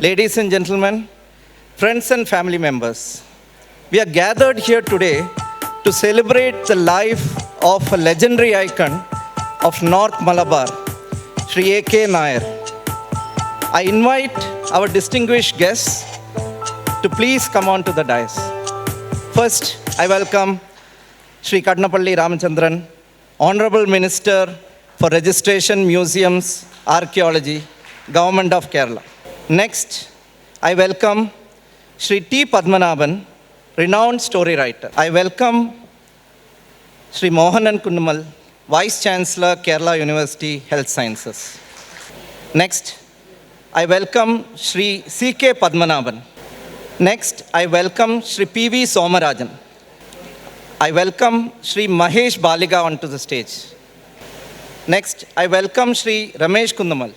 ladies and gentlemen, friends and family members, we are gathered here today to celebrate the life of a legendary icon of North Malabar, Sri A.K. Nair. I invite our distinguished guests to please come on to the dais. First, I welcome Sri Kadnapalli Ramachandran, Honorable Minister for Registration, Museums, Archaeology, Government of Kerala. Next, I welcome Sri T. Padmanabhan, renowned story writer. I welcome Sri Mohanan Kundumal, Vice Chancellor, Kerala University Health Sciences. Next, I welcome Sri C.K. Padmanabhan. Next, I welcome Sri P.V. Somarajan. I welcome Sri Mahesh Baliga onto the stage. Next, I welcome Sri Ramesh Kundumal.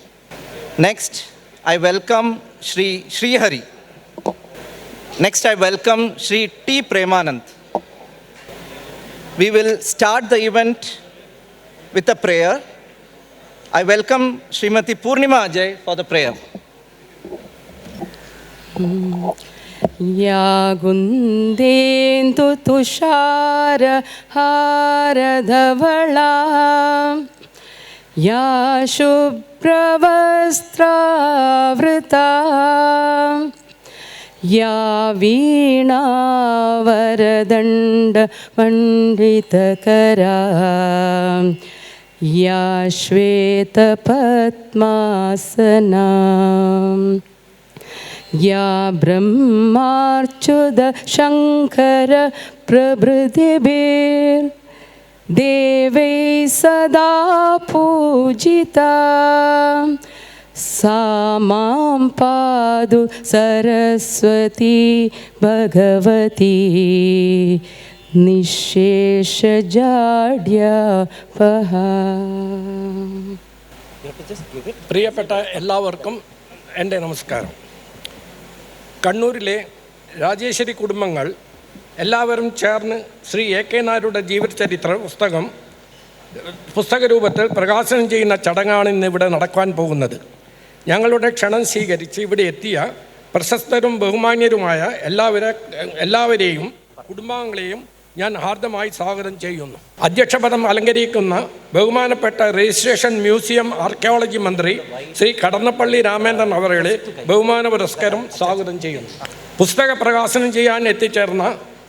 Next, I welcome Sri Srihari. Next, I welcome Sri T. Premanand. We will start the event with a prayer. I welcome Srimati Purnima Ajay for the prayer. या गुन्देन्दु तुषार हारधवला या शुभ्रवस्त्रावृता या वीणावरदण्डमण्डितकरा या श्वेतपद्मासना या ब्रह्मार्च्युत शङ्कर प्रभृतिभिर्देवैः सदा पूजिता सा मां पातु सरस्वती भगवती നിശേഷജാഡ്യപഹ. പ്രിയപ്പെട്ട എല്ലാവർക്കും എൻ്റെ നമസ്കാരം. കണ്ണൂരിലെ രാജേശ്വരി കുടുംബങ്ങൾ എല്ലാവരും ചേർന്ന് ശ്രീ A.K. നായരുടെ ജീവചരിത്ര പുസ്തക രൂപത്തിൽ പ്രകാശനം ചെയ്യുന്ന ചടങ്ങാണ് ഇന്നിവിടെ നടക്കാൻ പോകുന്നത്. ഞങ്ങളുടെ ക്ഷണം സ്വീകരിച്ച് ഇവിടെ എത്തിയ പ്രശസ്തരും ബഹുമാന്യരുമായ എല്ലാവരെയും കുടുംബാംഗങ്ങളെയും ഞാൻ ഹാർദമായി സ്വാഗതം ചെയ്യുന്നു. അധ്യക്ഷപദം അലങ്കരിക്കുന്ന ബഹുമാനപ്പെട്ട രജിസ്ട്രേഷൻ, മ്യൂസിയം, ആർക്കിയോളജി മന്ത്രി ശ്രീ കടന്നപ്പള്ളി രാമേന്ദ്രൻ അവരെ ബഹുമാന പുരസ്കാരം സ്വാഗതം ചെയ്യുന്നു. പുസ്തക പ്രകാശനം ചെയ്യാൻ എത്തിച്ചേർന്ന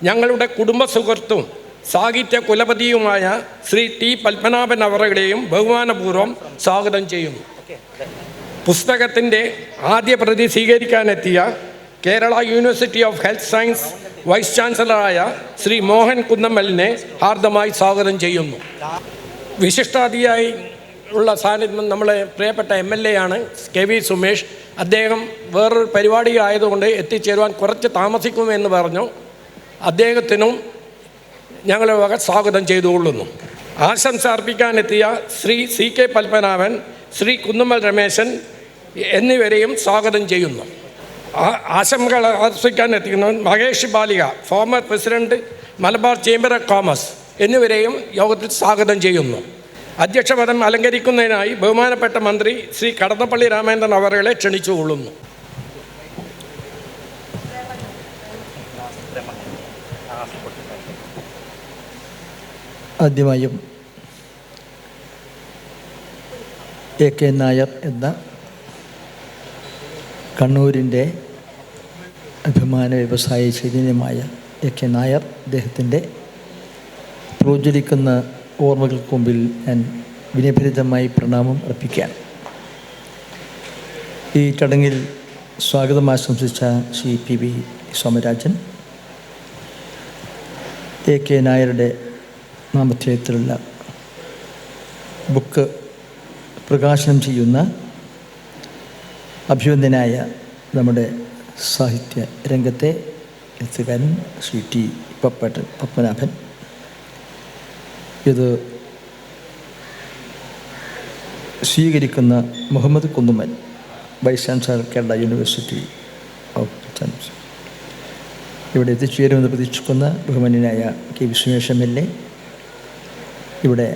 ഞങ്ങളുടെ കുടുംബ സുഹൃത്തും സാഹിത്യ കുലപതിയുമായ ശ്രീ ടി. പത്മനാഭൻ അവരുടെയും ബഹുമാനപൂർവ്വം സ്വാഗതം ചെയ്യുന്നു. പുസ്തകത്തിൻ്റെ ആദ്യ പ്രതി സ്വീകരിക്കാനെത്തിയ Kerala university of health science vice ചാൻസലറായ ശ്രീ മോഹൻ കുന്നമ്മലിനെ ഹാർദമായി സ്വാഗതം ചെയ്യുന്നു. വിശിഷ്ടാതിഥിയായി ഉള്ള സാന്നിധ്യം നമ്മളെ പ്രിയപ്പെട്ട MLA ആണ് KV സുമേഷ്. അദ്ദേഹം വേറൊരു പരിപാടി ആയതുകൊണ്ട് എത്തിച്ചേരുവാൻ കുറച്ച് താമസിക്കുമെന്ന് പറഞ്ഞു. അദ്ദേഹത്തിനും ഞങ്ങളെ വക സ്വാഗതം ചെയ്തുകൊള്ളുന്നു. ആശംസ അർപ്പിക്കാനെത്തിയ ശ്രീ C.K. പത്മനാഭൻ, ശ്രീ കുന്നുമ്മൽ രമേശൻ എന്നിവരെയും സ്വാഗതം ചെയ്യുന്നു. ആശംസകൾ അർപ്പിക്കാൻ എത്തിക്കുന്ന Mahesh Balika, former president, Malabar chamber of commerce എന്നിവരെയും യോഗത്തിൽ സ്വാഗതം ചെയ്യുന്നു. അധ്യക്ഷപദം അലങ്കരിക്കുന്നതിനായി ബഹുമാനപ്പെട്ട മന്ത്രി ശ്രീ കടന്നപ്പള്ളി രാമേന്ദ്രൻ അവരെ ക്ഷണിച്ചുകൊള്ളുന്നു. ആദ്യമായും A.K. നായർ എന്ന കണ്ണൂരിൻ്റെ അഭിമാന വ്യവസായ ചൈതന്യമായ A.K. നായർ, അദ്ദേഹത്തിൻ്റെ പ്രോജ്വലിക്കുന്ന ഓർമ്മകൾക്ക് മുമ്പിൽ ഞാൻ വിനയഭരിതമായി പ്രണാമം അർപ്പിക്കാൻ. ഈ ചടങ്ങിൽ സ്വാഗതം ആശംസിച്ച ശ്രീ P.V. സോമരാജൻ, A.K. നായരുടെ നാമധേയത്തിലുള്ള ബുക്ക് പ്രകാശനം ചെയ്യുന്ന അഭിവന്ദനായ നമ്മുടെ സാഹിത്യ രംഗത്തെ എഴുത്തുകാരൻ ശ്രീ T. പത്മനാഭൻ, ഇത് സ്വീകരിക്കുന്ന Muhammad Kunnummal, vice chancellor, Kerala university of Science, ഇവിടെ എത്തിച്ചേരുമെന്ന് പ്രതീക്ഷിക്കുന്ന ബഹുമാന്യനായ KV സുമേഷ് MLA, ഇവിടെ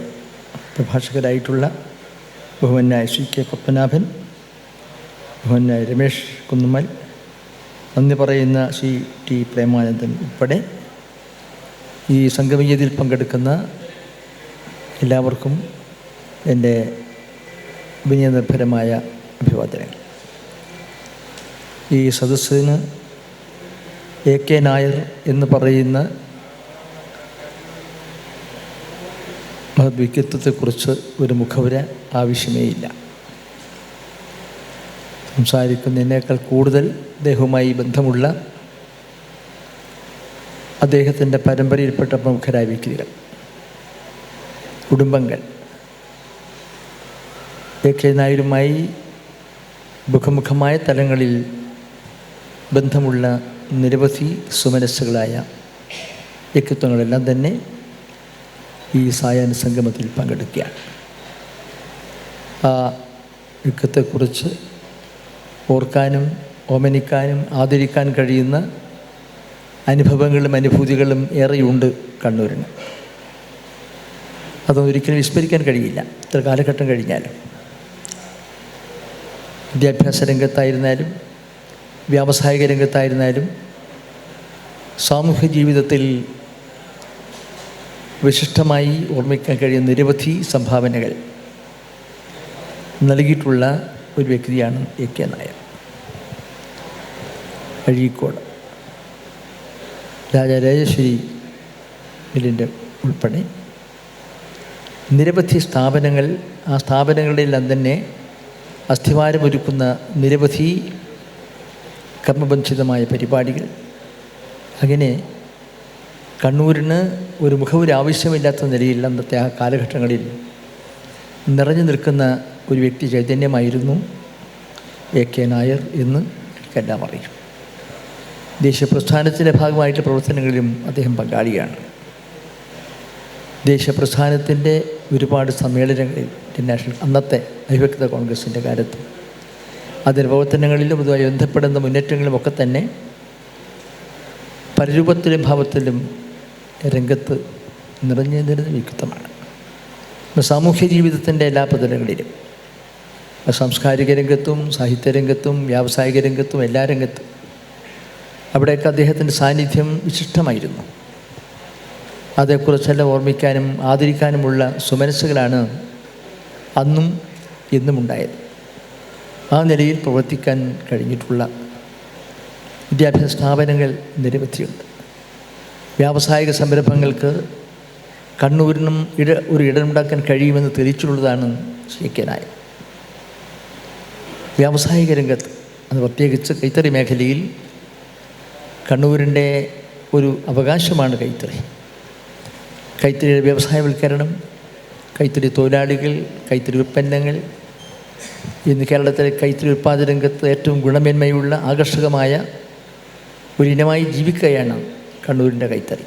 പ്രഭാഷകരായിട്ടുള്ള ബഹുമാന്യനായ C.K. പത്മനാഭൻ, ബഹുമാന്യനായ രമേശ് കുന്നുമ്മൽ, നന്ദി പറയുന്ന ശ്രീ ടി പ്രേമാനന്ദൻ ഉൾപ്പെടെ ഈ സംഗമവേദിയിൽ പങ്കെടുക്കുന്ന എല്ലാവർക്കും എൻ്റെ വിനയനിർഭരമായ അഭിവാദനങ്ങൾ. ഈ സദസ്സിന് AK നായർ എന്ന് പറയുന്ന മഹത് വ്യക്തിത്വത്തെക്കുറിച്ച് ഒരു മുഖവുര ആവശ്യമേ ഇല്ല. സംസാരിക്കുന്നതിനേക്കാൾ കൂടുതൽ അദ്ദേഹവുമായി ബന്ധമുള്ള അദ്ദേഹത്തിൻ്റെ പരമ്പരയിൽപ്പെട്ട പ്രമുഖരായ വ്യക്തികൾ, കുടുംബങ്ങൾ AK നായരുമായി മുഖമുഖമായ തലങ്ങളിൽ ബന്ധമുള്ള നിരവധി സുമനസ്സുകളായ വ്യക്തിത്വങ്ങളെല്ലാം തന്നെ ഈ സായാഹ്ന സംഗമത്തിൽ പങ്കെടുക്കുകയാണ്. ആ വ്യക്തിത്വത്തെക്കുറിച്ച് ഓർക്കാനും ഓമനിക്കാനും ആദരിക്കാൻ കഴിയുന്ന അനുഭവങ്ങളും അനുഭൂതികളും ഏറെയുണ്ട് കണ്ണൂരിന്. അതൊന്നും ഒരിക്കലും വിസ്മരിക്കാൻ കഴിയില്ല, ഇത്ര കാലഘട്ടം കഴിഞ്ഞാലും. വിദ്യാഭ്യാസ രംഗത്തായിരുന്നാലും വ്യാവസായിക രംഗത്തായിരുന്നാലും സാമൂഹ്യ ജീവിതത്തിൽ വിശിഷ്ടമായി ഓർമ്മിക്കാൻ കഴിയുന്ന നിരവധി സംഭാവനകൾ നൽകിയിട്ടുള്ള ഒരു വ്യക്തിയാണ് AK നായർ. അഴീക്കോട് രാജരാജേശ്വരി മില്ലിൻ്റെ ഉൾപ്പെടെ നിരവധി സ്ഥാപനങ്ങൾ, ആ സ്ഥാപനങ്ങളിലെല്ലാം തന്നെ അസ്ഥിവാരമൊരുക്കുന്ന നിരവധി കർമ്മബന്ധിതമായ പരിപാടികൾ, അങ്ങനെ കണ്ണൂരിന് ഒരു മുഖവുര ആവശ്യമില്ലാത്ത നിലയിൽ അന്നത്തെ ആ കാലഘട്ടങ്ങളിൽ നിറഞ്ഞു നിൽക്കുന്ന ഒരു വ്യക്തി ചൈതന്യമായിരുന്നു AK നായർ എന്ന് എനിക്കെല്ലാം അറിയും. ദേശീയ പ്രസ്ഥാനത്തിൻ്റെ ഭാഗമായിട്ട് പ്രവർത്തനങ്ങളിലും അദ്ദേഹം പങ്കാളിയാണ്. ദേശീയ പ്രസ്ഥാനത്തിൻ്റെ ഒരുപാട് സമ്മേളനങ്ങളിൽ ഇന്റർനാഷണൽ അന്നത്തെ അവിഭക്ത കോൺഗ്രസിൻ്റെ കാലത്ത് അതിൻ്റെ പ്രവർത്തനങ്ങളിലും അതുമായി ബന്ധപ്പെടുന്ന മുന്നേറ്റങ്ങളുമൊക്കെ തന്നെ പരരൂപത്തിലും ഭാവത്തിലും രംഗത്ത് നിറഞ്ഞു നിരുന്ന വ്യക്തിത്വമാണ്. സാമൂഹ്യ ജീവിതത്തിൻ്റെ എല്ലാ പ്രതലങ്ങളിലും, സാംസ്കാരിക രംഗത്തും സാഹിത്യരംഗത്തും വ്യാവസായിക രംഗത്തും എല്ലാ രംഗത്തും അവിടെയൊക്കെ അദ്ദേഹത്തിൻ്റെ സാന്നിധ്യം വിശിഷ്ടമായിരുന്നു. അതേക്കുറിച്ചെല്ലാം ഓർമ്മിക്കാനും ആദരിക്കാനുമുള്ള സുമനസ്സുകളാണ് അന്നും എന്നും ഉണ്ടായത്. ആ നിലയിൽ പ്രവർത്തിക്കാൻ കഴിഞ്ഞിട്ടുള്ള വിദ്യാഭ്യാസ സ്ഥാപനങ്ങൾ നിരവധിയുണ്ട്. വ്യാവസായിക സംരംഭങ്ങൾക്ക് കണ്ണൂരിനും ഒരു ഇടമുണ്ടാക്കാൻ കഴിയുമെന്ന് തെളിയിച്ചിട്ടുള്ളതാണ് AK നായർ. വ്യാവസായിക രംഗത്ത്, അത് പ്രത്യേകിച്ച് കൈത്തറി മേഖലയിൽ കണ്ണൂരിൻ്റെ ഒരു അവകാശമാണ് കൈത്തറി. കൈത്തറിയുടെ വ്യവസായവൽക്കരണം, കൈത്തറി തൊഴിലാളികൾ, കൈത്തറി ഉൽപ്പന്നങ്ങൾ, ഇന്ന് കേരളത്തിലെ കൈത്തറി ഉൽപ്പാദന രംഗത്ത് ഏറ്റവും ഗുണമേന്മയുള്ള ആകർഷകമായ ഒരു ഇനമായി ജീവിക്കുകയാണ് കണ്ണൂരിൻ്റെ കൈത്തറി.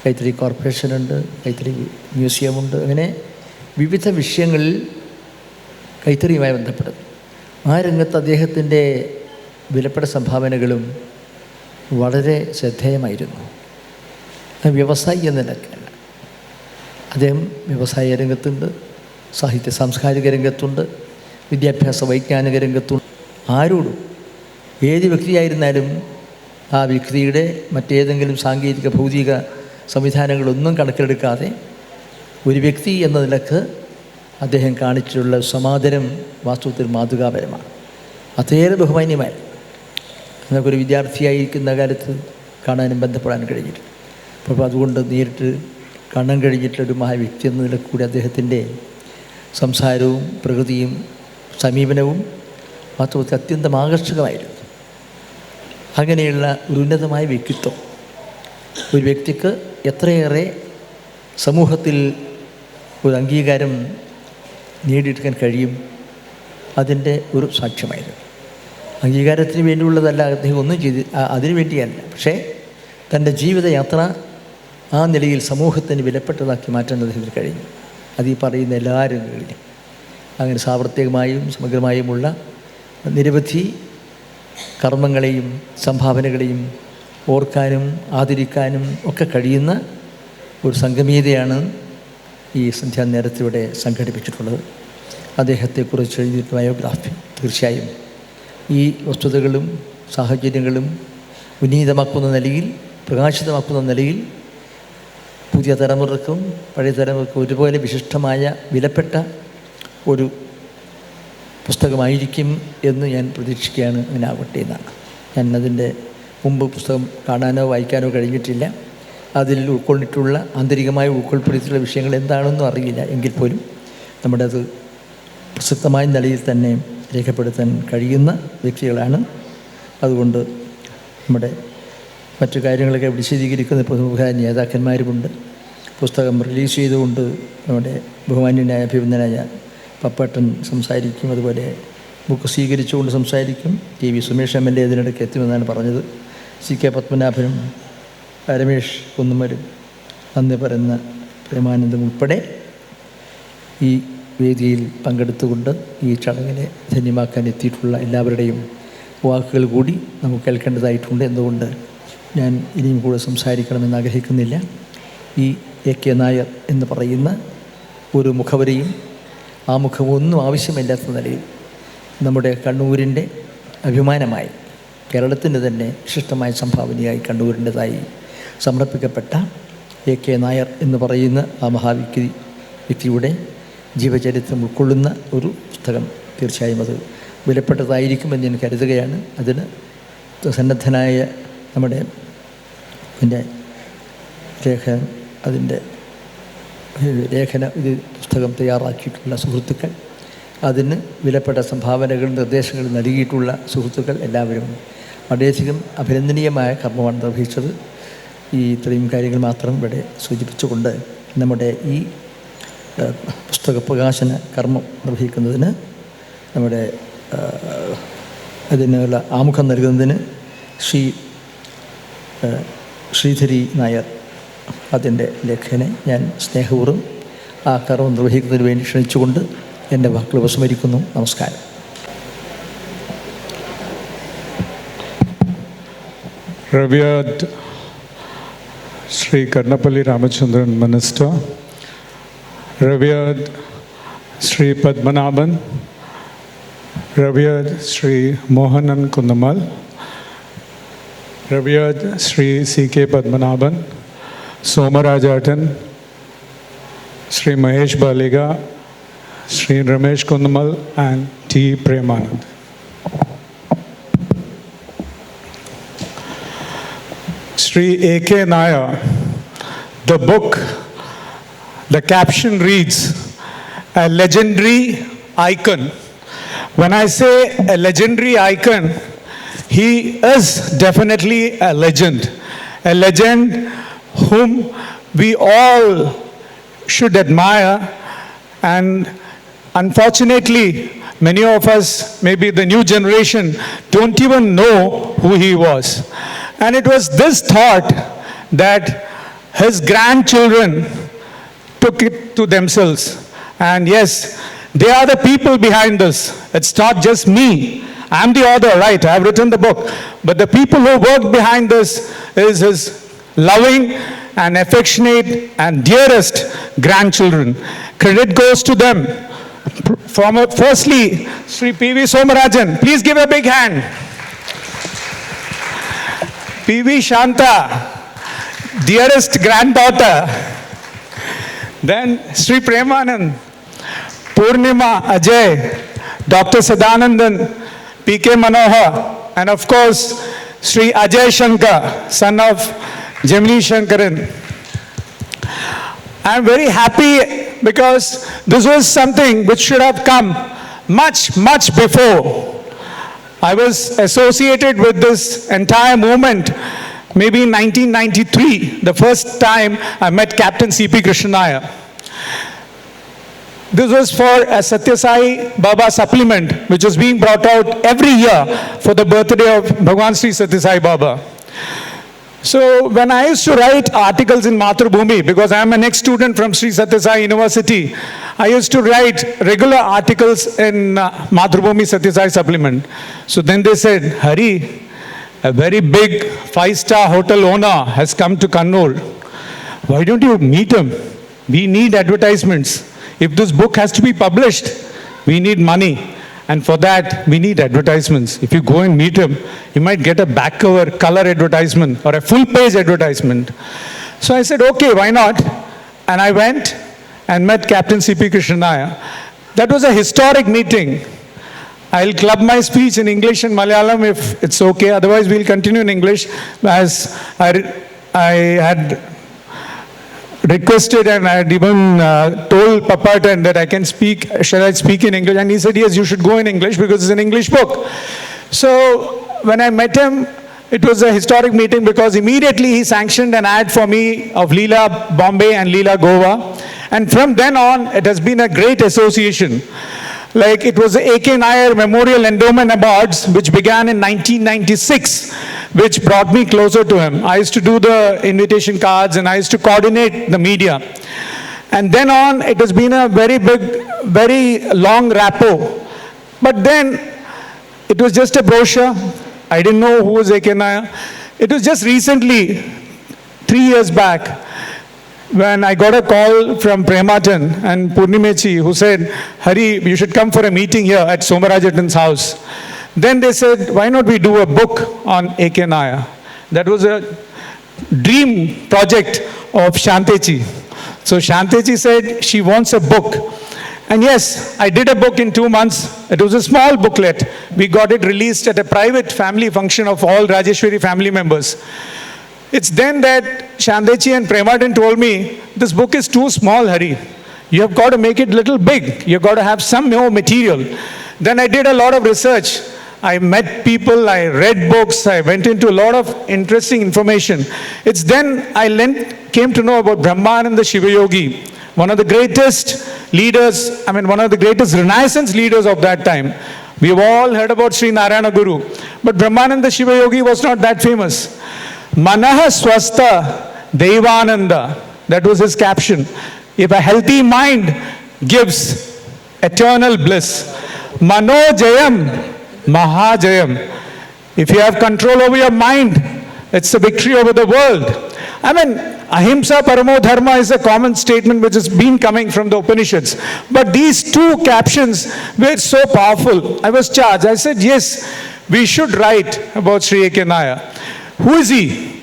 കൈത്തറി കോർപ്പറേഷനുണ്ട്, കൈത്തറി മ്യൂസിയമുണ്ട്, അങ്ങനെ വിവിധ വിഷയങ്ങളിൽ കൈത്തറിയുമായി ബന്ധപ്പെടുന്നു. ആ രംഗത്ത് അദ്ദേഹത്തിൻ്റെ വിലപ്പെട്ട സംഭാവനകളും വളരെ ശ്രദ്ധേയമായിരുന്നു. വ്യവസായി എന്ന നിലയ്ക്കല്ല, അദ്ദേഹം വ്യവസായ രംഗത്തുണ്ട്, സാഹിത്യ സാംസ്കാരിക രംഗത്തുണ്ട്, വിദ്യാഭ്യാസ വൈജ്ഞാനിക രംഗത്തുണ്ട്. ആരോടും ഏത് വ്യക്തിയായിരുന്നാലും ആ വ്യക്തിയുടെ മറ്റേതെങ്കിലും സാങ്കേതിക ഭൗതിക സംവിധാനങ്ങളൊന്നും കണക്കിലെടുക്കാതെ ഒരു വ്യക്തി എന്ന നിലക്ക് അദ്ദേഹം കാണിച്ചിട്ടുള്ള സമാദരം വാസ്തവത്തിൽ മാതൃകാപരമാണ്. അതേറെ ബഹുമാന്യമായ നമുക്കൊരു വിദ്യാർത്ഥിയായിരിക്കുന്ന കാലത്ത് കാണാനും ബന്ധപ്പെടാനും കഴിഞ്ഞിട്ടുണ്ട്. അപ്പോൾ അതുകൊണ്ട് നേരിട്ട് കാണാൻ കഴിഞ്ഞിട്ടുള്ളൊരു മഹാവ്യക്തി എന്ന നിലക്ക് കൂടി അദ്ദേഹത്തിൻ്റെ സംസാരവും പ്രകൃതിയും സമീപനവും വാസ്തവത്തിൽ അത്യന്തം ആകർഷകമായിരുന്നു. അങ്ങനെയുള്ള ഒരു ഉന്നതമായ വ്യക്തിത്വം ഒരു വ്യക്തിക്ക് എത്രയേറെ സമൂഹത്തിൽ ഒരു അംഗീകാരം നേടിയെടുക്കാൻ കഴിയും, അതിൻ്റെ ഒരു സാക്ഷ്യമായിരുന്നു. അംഗീകാരത്തിന് വേണ്ടിയുള്ളതല്ല അദ്ദേഹം ഒന്നും അതിനു വേണ്ടിയല്ല, പക്ഷേ തൻ്റെ ജീവിതയാത്ര ആ നിലയിൽ സമൂഹത്തിന് വിലപ്പെട്ടതാക്കി മാറ്റാൻ അദ്ദേഹത്തിന് കഴിഞ്ഞു. അത് ഈ പറയുന്ന എല്ലാ രംഗങ്ങളിലും അങ്ങനെ സാർവത്രികമായും സമഗ്രമായുമുള്ള നിരവധി കർമ്മങ്ങളെയും സംഭാവനകളെയും ഓർക്കാനും ആദരിക്കാനും ഒക്കെ കഴിയുന്ന ഒരു സംഗമീയതയാണ് ഈ സന്ധ്യാനേരത്തിലൂടെ സംഘടിപ്പിച്ചിട്ടുള്ളത്. അദ്ദേഹത്തെക്കുറിച്ച് എഴുതിയിട്ട് ബയോഗ്രാഫി തീർച്ചയായും ഈ വസ്തുതകളും സാഹചര്യങ്ങളും വിനീതമാക്കുന്ന നിലയിൽ, പ്രകാശിതമാക്കുന്ന നിലയിൽ പുതിയ തലമുറക്കും പഴയ തലമുറക്കും ഒരുപോലെ വിശിഷ്ടമായ വിലപ്പെട്ട ഒരു പുസ്തകമായിരിക്കും എന്ന് ഞാൻ പ്രതീക്ഷിക്കുകയാണ്. അങ്ങനെ ആവട്ടെ എന്നാണ്. ഞാൻ അതിൻ്റെ മുമ്പ് പുസ്തകം കാണാനോ വായിക്കാനോ കഴിഞ്ഞിട്ടില്ല. അതിൽ ഉൾക്കൊണ്ടിട്ടുള്ള ആന്തരികമായി ഉൾക്കൊള്ളിട്ടുള്ള വിഷയങ്ങൾ എന്താണെന്നും അറിയില്ല. എങ്കിൽ പോലും നമ്മുടെ അത് പ്രസക്തമായ നിലയിൽ തന്നെ രേഖപ്പെടുത്താൻ കഴിയുന്ന വ്യക്തികളാണ്. അതുകൊണ്ട് നമ്മുടെ മറ്റു കാര്യങ്ങളൊക്കെ വിശദീകരിക്കുന്ന പ്രമുഖ നേതാക്കന്മാരുമുണ്ട്. പുസ്തകം റിലീസ് ചെയ്തുകൊണ്ട് നമ്മുടെ ബഹുമാന്യനായ അഭിനന്ദനായ പപ്പേട്ടൻ സംസാരിക്കും. അതുപോലെ ബുക്ക് സ്വീകരിച്ചുകൊണ്ട് സംസാരിക്കും. TV സുമേഷ് MLA ഇതിനിടയ്ക്ക് എത്തുമെന്നാണ് പറഞ്ഞത്. CK പത്മനാഭനും രമേഷ് കുന്നുമലും നന്ദി പറയുന്ന പ്രേമാനന്ദം ഉൾപ്പെടെ ഈ വേദിയിൽ പങ്കെടുത്തുകൊണ്ട് ഈ ചടങ്ങിനെ ധന്യമാക്കാൻ എത്തിയിട്ടുള്ള എല്ലാവരുടെയും വാക്കുകൾ കൂടി നമുക്ക് കേൾക്കേണ്ടതായിട്ടുണ്ട്. എന്തുകൊണ്ട് ഞാൻ ഇനിയും കൂടെ സംസാരിക്കണമെന്ന് ആഗ്രഹിക്കുന്നില്ല. ഈ AK നായർ എന്ന് പറയുന്ന ഒരു മുഖവരിയും ആ മുഖമൊന്നും ആവശ്യമില്ലാത്ത നിലയിൽ നമ്മുടെ കണ്ണൂരിൻ്റെ അഭിമാനമായി, കേരളത്തിൻ്റെ തന്നെ വിശിഷ്ടമായ സംഭാവനയായി കണ്ണൂരിൻ്റെതായി സമർപ്പിക്കപ്പെട്ട AK നായർ എന്ന് പറയുന്ന ആ വ്യക്തിയുടെ ജീവചരിത്രം ഉൾക്കൊള്ളുന്ന ഒരു പുസ്തകം തീർച്ചയായും അത് വിലപ്പെട്ടതായിരിക്കുമെന്ന് ഞാൻ കരുതുകയാണ്. അതിന് സന്നദ്ധനായ നമ്മുടെ ഇത് പുസ്തകം തയ്യാറാക്കിയിട്ടുള്ള സുഹൃത്തുക്കൾ, അതിന് വിലപ്പെട്ട സംഭാവനകൾ നിർദ്ദേശങ്ങൾ നൽകിയിട്ടുള്ള സുഹൃത്തുക്കൾ എല്ലാവരും വളരെയധികം അഭിനന്ദനീയമായ കർമ്മമാണ് നിർവഹിച്ചത്. ഈ ഇത്രയും കാര്യങ്ങൾ മാത്രം ഇവിടെ സൂചിപ്പിച്ചുകൊണ്ട് നമ്മുടെ ഈ പുസ്തക പ്രകാശന കർമ്മം നിർവഹിക്കുന്നതിന് നമ്മുടെ അതിനുള്ള ആമുഖം നൽകുന്നതിന് ശ്രീധരി നായർ അതിൻ്റെ ലേഖനെ ഞാൻ സ്നേഹപൂർവ്വം ആ കർമ്മം നിർവഹിക്കുന്നതിന് വേണ്ടി ക്ഷണിച്ചുകൊണ്ട് എൻ്റെ വാക്കുകൾ ഉപസംഹരിക്കുന്നു. നമസ്കാരം. Revered Sri Karnapalli Ramachandran Minister, Revered Sri Padmanabhan, Revered Sri Mohanan Kundamal, Revered Sri CK Padmanabhan, Somarajatan, Sri Mahesh Baliga, Sri Ramesh Kundamal and T. Premanand. Sri AK Nair, the book, the caption reads, a legendary icon. When I say a legendary icon, he is definitely a legend whom we all should admire, and unfortunately, many of us, maybe the new generation, don't even know who he was. And it was this thought that his grandchildren took it to themselves. And yes, they are the people behind this. It's not just me. I'm the author, right? I've written the book. But the people who work behind this is his loving and affectionate and dearest grandchildren. Credit goes to them. Firstly, Sri P.V. Somarajan, please give a big hand. P.V. Shanta, dearest granddaughter. Then Sri Premanand, Purnima Ajay, Dr. Sadanandan, P.K. Manohar, and of course, Sri Ajay Shankar, son of Gemini Shankaran. I'm very happy because this was something which should have come much, much before. I was associated with this entire movement maybe in 1993, the first time I met Captain C.P. Krishnaiah. This was for a Satya Sai Baba supplement, which was being brought out every year for the birthday of Bhagwan Sri Satya Sai Baba. So when I used to write articles in Mathrubhumi, because I am an ex-student from Sri Satya Sai University, I used to write regular articles in Mathrubhumi Satya Sai supplement. So then they said, Hari, a very big 5-star hotel owner has come to Kannur. Why don't you meet him? We need advertisements. If this book has to be published, we need money. And for that, we need advertisements. If you go and meet him, you might get a back cover color advertisement or a full page advertisement. So I said, okay, why not? And I went and met Captain C.P. Krishnaya. That was a historic meeting. I'll club my speech in English and Malayalam if it's okay. Otherwise, we'll continue in English, as I had requested and I had even told Papatan that I can speak, shall I speak in English? And he said, yes, you should go in English because it's an English book. So when I met him, it was a historic meeting because immediately he sanctioned an ad for me of Leela Bombay and Leela Goa. And from then on, it has been a great association. Like it was the A.K. Nair Memorial Endowment Awards, which began in 1996, which brought me closer to him. I used to do the invitation cards and I used to coordinate the media. And then on, it has been a very big, very long rapport. But then, it was just a brochure. I didn't know who was A.K. Nair. It was just recently, 3 years back, when I got a call from Prematan and Purnimechi, who said, Hari, you should come for a meeting here at Somarajatan's house. Then they said, why not we do a book on A.K. Nair? That was a dream project of Shantechi. So Shantechi said she wants a book. And yes, I did a book in 2 months. It was a small booklet. We got it released at a private family function of all Rajeshwari family members. It's then that Shantechi and Prematan told me, this book is too small, Hari. You have got to make it a little big. You've got to have some more material. Then I did a lot of research. I met people, I read books, I went into a lot of interesting information. It's then I came to know about Brahmananda Shivayogi, one of the greatest leaders, one of the greatest Renaissance leaders of that time. We've all heard about Sri Narayana Guru, but Brahmananda Shivayogi was not that famous. Manaha Swastha Devananda, that was his caption. If a healthy mind gives eternal bliss. Mano Jayam Mahajayam. If you have control over your mind, it's a victory over the world. Ahimsa Paramo Dharma is a common statement which has been coming from the Upanishads. But these two captions were so powerful. I was charged. I said, yes, we should write about Sri A.K. Nair. Who is he?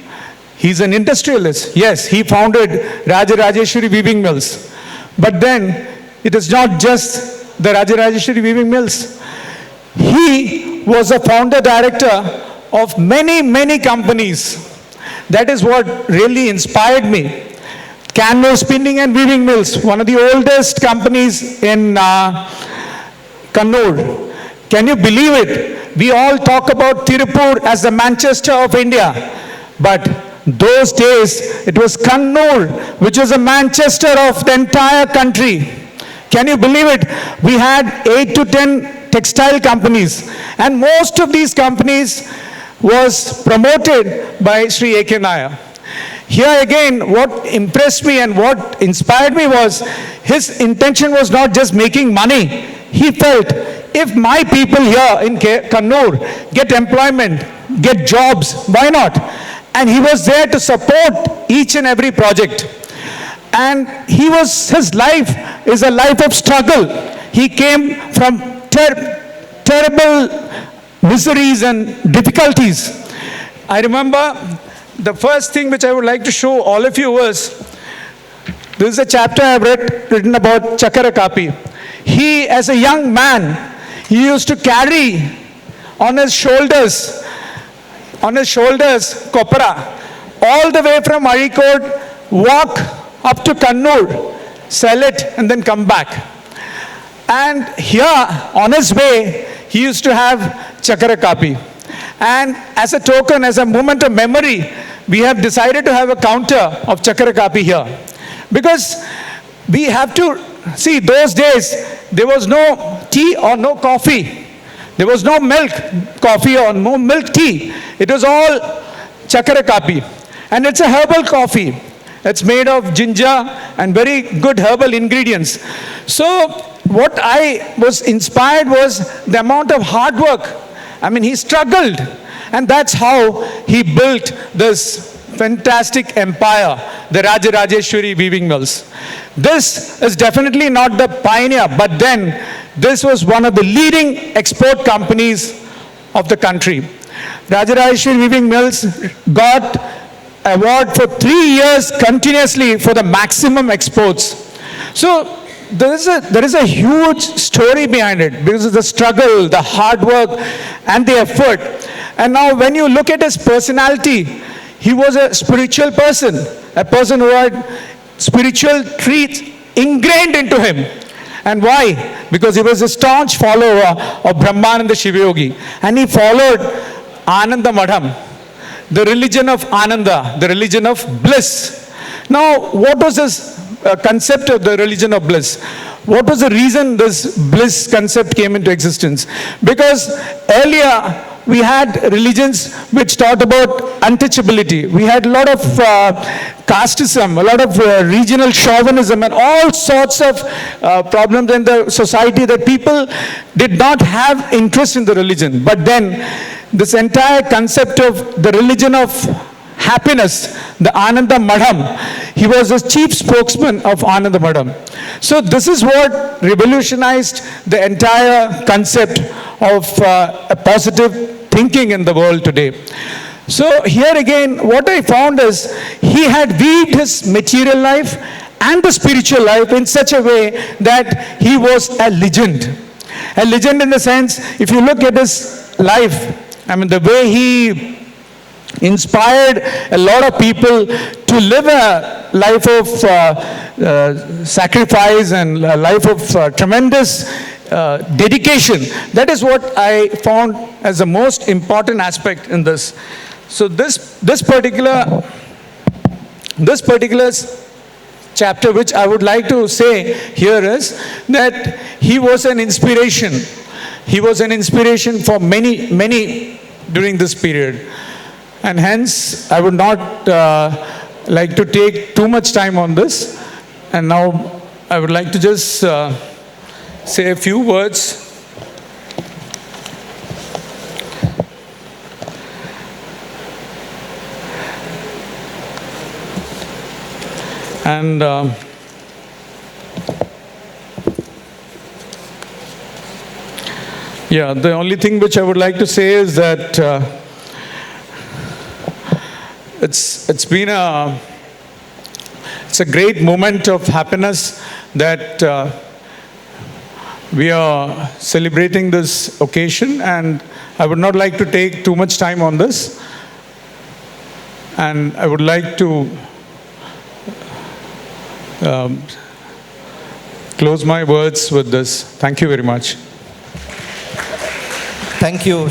He's an industrialist. Yes, he founded Rajarajeshwari Weaving Mills. But then, it is not just the Rajarajeshwari Weaving Mills. He was a founder director of many, many companies. That is what really inspired me. Canmore Spinning and Weaving Mills, one of the oldest companies in Kannur. Can you believe it? We all talk about Tirupur as the Manchester of India. But those days, it was Kannur, which was a Manchester of the entire country. Can you believe it? We had 8 to 10 textile companies. And most of these companies was promoted by Sri A.K. Nair. Here again, what impressed me and what inspired me was his intention was not just making money. He felt, if my people here in Kannur get employment, get jobs, why not? And he was there to support each and every project. And his life is a life of struggle. He came from terrible miseries and difficulties. I remember the first thing which I would like to show all of you was, this is a chapter I have written about Chakara Kapi. He, as a young man, he used to carry on his shoulders, copra, all the way from Arikod, walk up to Kannur, sell it, and then come back. And here, on his way, he used to have Chakara Kapi. And as a token, as a moment of memory, we have decided to have a counter of Chakara Kapi here. Because we have to, see, those days, there was no tea or no coffee. There was no milk coffee or no milk tea. It was all Chakara Kapi. And it's a herbal coffee. It's made of ginger and very good herbal ingredients. So what I was inspired was the amount of hard work. He struggled. And that's how he built this fantastic empire, the Rajarajeshwari Weaving Mills. This is definitely not the pioneer, but then this was one of the leading export companies of the country. Rajarajeshwari Weaving Mills got award for 3 years continuously for the maximum exports. So there is a huge story behind it, because of the struggle, the hard work, and the effort. And now when you look at his personality, he was a spiritual person, a person who had spiritual traits ingrained into him. And why? Because he was a staunch follower of Brahmananda Shivayogi, and he followed Ananda Madham, the religion of Ananda, the religion of bliss. Now, what was this concept of the religion of bliss? What was the reason this bliss concept came into existence? Because earlier we had religions which taught about untouchability. We had a lot of casteism, a lot of regional chauvinism, and all sorts of problems in the society that people did not have interest in the religion. But then this entire concept of the religion of happiness, the Ananda Madham, he was the chief spokesman of Ananda Madham. So this is what revolutionized the entire concept of a positive thinking in the world today. So here again, what I found is he had weaved his material life and the spiritual life in such a way that he was a legend. A legend in the sense, if you look at his life, I mean, the way he inspired a lot of people to live a life of sacrifice and a life of tremendous dedication. That is what I found as the most important aspect in this. So this particular chapter, which I would like to say here, is that he was an inspiration. He was an inspiration for many during this period. And hence, I would not like to take too much time on this. And now, I would like to just say a few words. And yeah, the only thing which I would like to say is that it's a great moment of happiness that we are celebrating this occasion, and I would not like to take too much time on this, and I would like to close my words with this. Thank you very much. Thank you.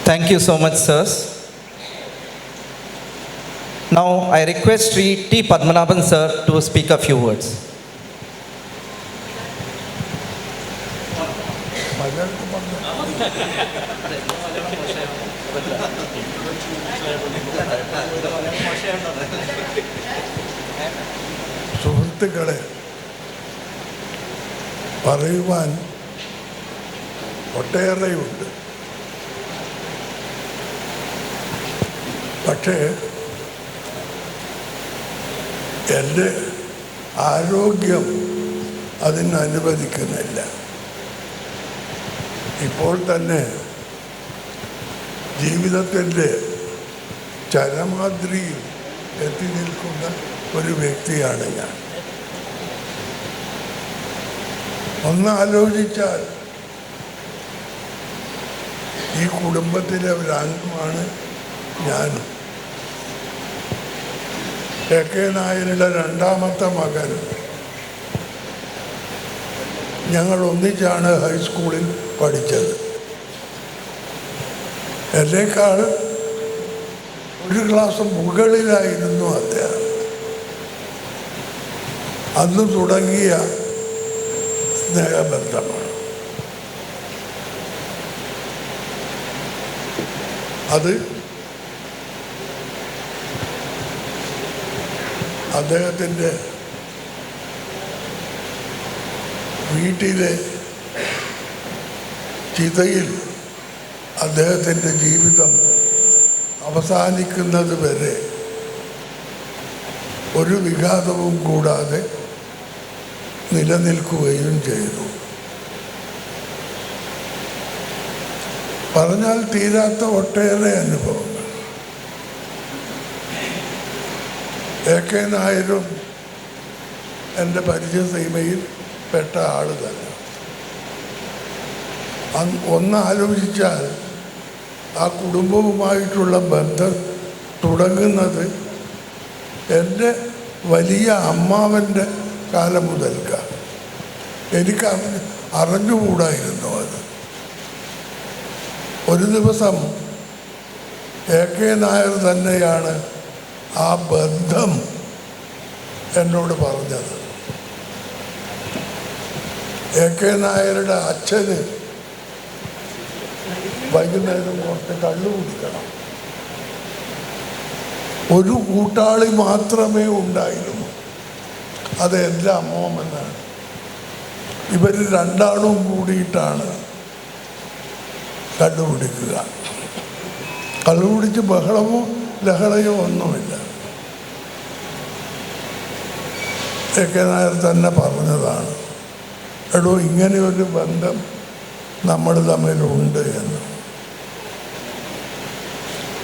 Thank you so much, sirs. Now, I request Sri T. Padmanabhan, sir, to speak a few words. സുഹൃത്തുക്കളെ, പറയുവാൻ ഒട്ടേറെയുണ്ട്. പക്ഷേ എൻ്റെ ആരോഗ്യം അതിന് അനുവദിക്കുന്നില്ല. ഇപ്പോൾ തന്നെ ജീവിതത്തിൻ്റെ ചരമാദ്രിയിൽ എത്തി നിൽക്കുന്ന ഒരു വ്യക്തിയാണ് ഞാൻ. ഒന്ന് ആലോചിച്ചാൽ ഈ കുടുംബത്തിലെ ഒരു അംഗമാണ് ഞാനും. എ കെ നായരുടെ രണ്ടാമത്തെ മകൻ ഞങ്ങൾ ഒന്നിച്ചാണ് ഹൈസ്കൂളിൽ പഠിച്ചത്. എന്നേക്കാൾ ഒരു ക്ലാസ് മുകളിലായിരുന്നു അദ്ദേഹം. അന്ന് തുടങ്ങിയ സ്നേഹബന്ധമാണ്. അത് അദ്ദേഹത്തിൻ്റെ വീട്ടിലെ ചിതയിൽ അദ്ദേഹത്തിൻ്റെ ജീവിതം അവസാനിക്കുന്നത് വരെ ഒരു വിഘാതവും കൂടാതെ നിലനിൽക്കുകയും ചെയ്തു. പറഞ്ഞാൽ തീരാത്ത ഒട്ടേറെ അനുഭവങ്ങൾ. AK നായരും എൻ്റെ പരിചയസീമയിൽ പെട്ട ആൾ തന്നെ. ഒന്നാലോചിച്ചാൽ ആ കുടുംബവുമായിട്ടുള്ള ബന്ധം തുടങ്ങുന്നത് എൻ്റെ വലിയ അമ്മാവൻ്റെ കാലം മുതൽക്കാണ്. എനിക്ക് അറിഞ്ഞുകൂടായിരുന്നു അത്. ഒരു ദിവസം AK നായർ തന്നെയാണ് ആ ബന്ധം എന്നോട് പറഞ്ഞത്. AK നായരുടെ അച്ഛന് വൈകുന്നേരം കുറച്ച് കള്ളു കുടിക്കണം. ഒരു കൂട്ടാളി മാത്രമേ ഉണ്ടായിരുന്നു, അത് എൻ്റെ അമ്മൂമ്മനാണ്. ഇവർ രണ്ടാളും കൂടിയിട്ടാണ് കണ്ടുപിടിക്കുക. കള്ളുപിടിച്ച് ബഹളമോ ലഹളയോ ഒന്നുമില്ല. AK നായർ തന്നെ പറഞ്ഞതാണ്, എടോ ഇങ്ങനെയൊരു ബന്ധം നമ്മൾ തമ്മിലുണ്ട് എന്ന്.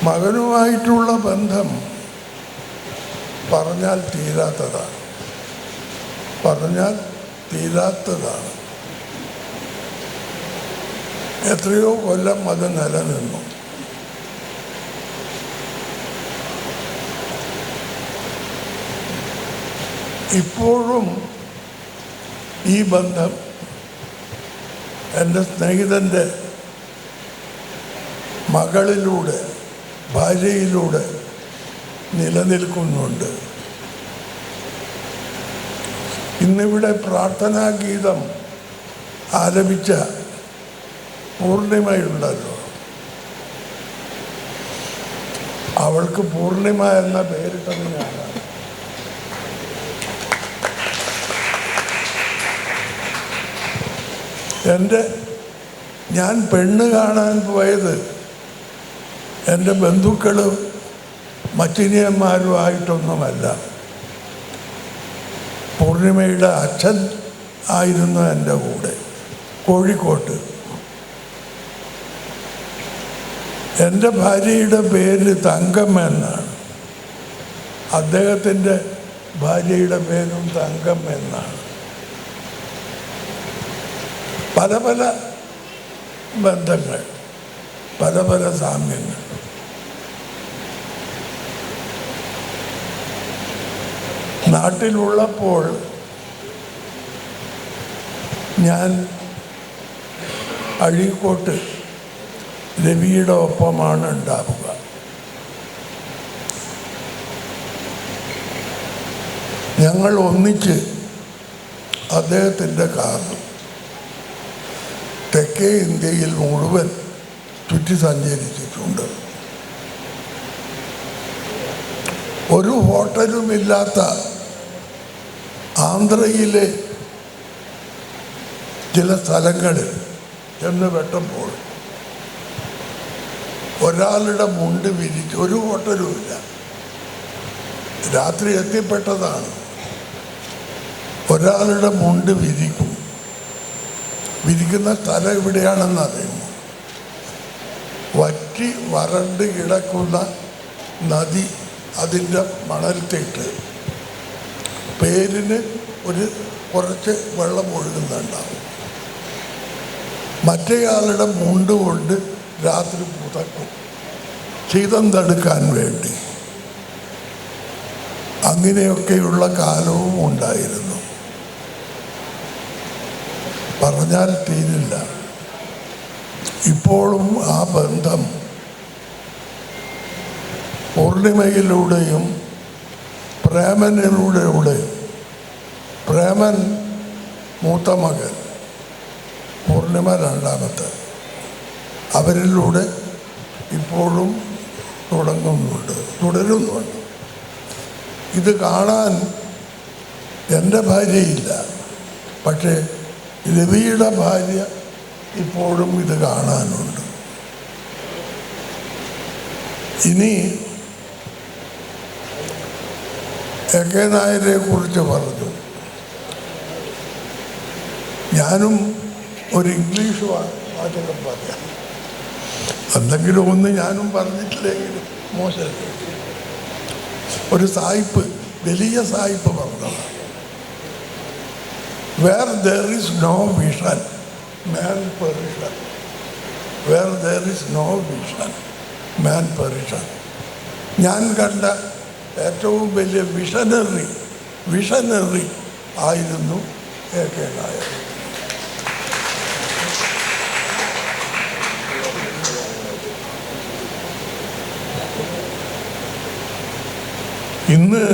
മകനുമായിട്ടുള്ള ബന്ധം പറഞ്ഞാൽ തീരാത്തതാണ്. എത്രയോ കൊല്ലം അത് നിലനിന്നു. ഇപ്പോഴും ഈ ബന്ധം എൻ്റെ സ്നേഹിതൻ്റെ മകളിലൂടെ, ഭാര്യയിലൂടെ നിലനിൽക്കുന്നുണ്ട്. ഇന്നിവിടെ പ്രാർത്ഥനാ ഗീതം ആലപിച്ച പൂർണിമയുണ്ടല്ലോ, അവൾക്ക് പൂർണിമ എന്ന പേരിട്ടത് ഞാനാണ്. ഞാൻ പെണ്ണ് കാണാൻ പോയത് എൻ്റെ ബന്ധുക്കളും മച്ചിനിയന്മാരുമായിട്ടൊന്നുമല്ല. പൂർണിമയുടെ അച്ഛൻ ആയിരുന്നു എൻ്റെ കൂടെ, കോഴിക്കോട്ട്. എൻ്റെ ഭാര്യയുടെ പേര് തങ്കം എന്നാണ്, അദ്ദേഹത്തിൻ്റെ ഭാര്യയുടെ പേരും തങ്കം എന്നാണ്. പല പല ബന്ധങ്ങൾ, പല പല സാമ്യങ്ങൾ. നാട്ടിലുള്ളപ്പോൾ ഞാൻ അഴീക്കോട്ട് രവിയുടെ ഒപ്പമാണ് ഉണ്ടാവുക. ഞങ്ങൾ ഒന്നിച്ച് അദ്ദേഹത്തിൻ്റെ കാറിൽ തെക്കേ ഇന്ത്യയിൽ മുഴുവൻ ചുറ്റി സഞ്ചരിച്ചിട്ടുണ്ട്. ഒരു ഹോട്ടലുമില്ലാത്ത ആന്ധ്രയിലെ ചില സ്ഥലങ്ങളിൽ ചെന്ന് വെട്ടുമ്പോൾ ഒരാളുടെ മുണ്ട് വിരിച്ച്, ഒരു ഹോട്ടലുമില്ല, രാത്രി എത്തിപ്പെട്ടതാണ്, ഒരാളുടെ മുണ്ട് വിരിക്കും. വിരിക്കുന്ന സ്ഥലം എവിടെയാണെന്ന് അറിയുമോ? വറ്റി വരണ്ട് കിടക്കുന്ന നദി, അതിൻ്റെ മണൽത്തിട്ട് പേരിന് കുറച്ച് വെള്ളം ഒഴുകുന്നുണ്ടാവും. മറ്റേയാളുടെ മുണ്ട് കൊണ്ട് രാത്രി പുതക്കും, ശീതം തടുക്കാൻ വേണ്ടി. അങ്ങനെയൊക്കെയുള്ള കാലവും ഉണ്ടായിരുന്നു. പറഞ്ഞാൽ തീരില്ല. ഇപ്പോഴും ആ ബന്ധം പൂർണിമയിലൂടെയും പ്രേമനിലൂടെയും, പ്രേമൻ മൂത്ത മകൻ, പൂർണിമ രണ്ടാമത്തെ, അവരിലൂടെ ഇപ്പോഴും തുടരുന്നുണ്ട്. ഇത് കാണാൻ എൻ്റെ ഭാര്യയില്ല, പക്ഷേ രവിയുടെ ഭാര്യ ഇപ്പോഴും ഇത് കാണാനുണ്ട്. ഇനി AK നായരെ കുറിച്ച് പറഞ്ഞു. ഞാനും ഒരു ഇംഗ്ലീഷ് വാചകം പറയാം. എന്തെങ്കിലും ഒന്ന് ഞാനും പറഞ്ഞിട്ടില്ലെങ്കിലും മോശമല്ലേ. ഒരു സായിപ്പ്, വലിയ സായിപ്പ് പറഞ്ഞതാണ്, Where there is no vision, man perishes. Where there is no vision, man perishes. ഞാൻ കണ്ട ഏറ്റവും വലിയ വിഷനറി ആയിരുന്നു AK നായർ. ഇന്ന്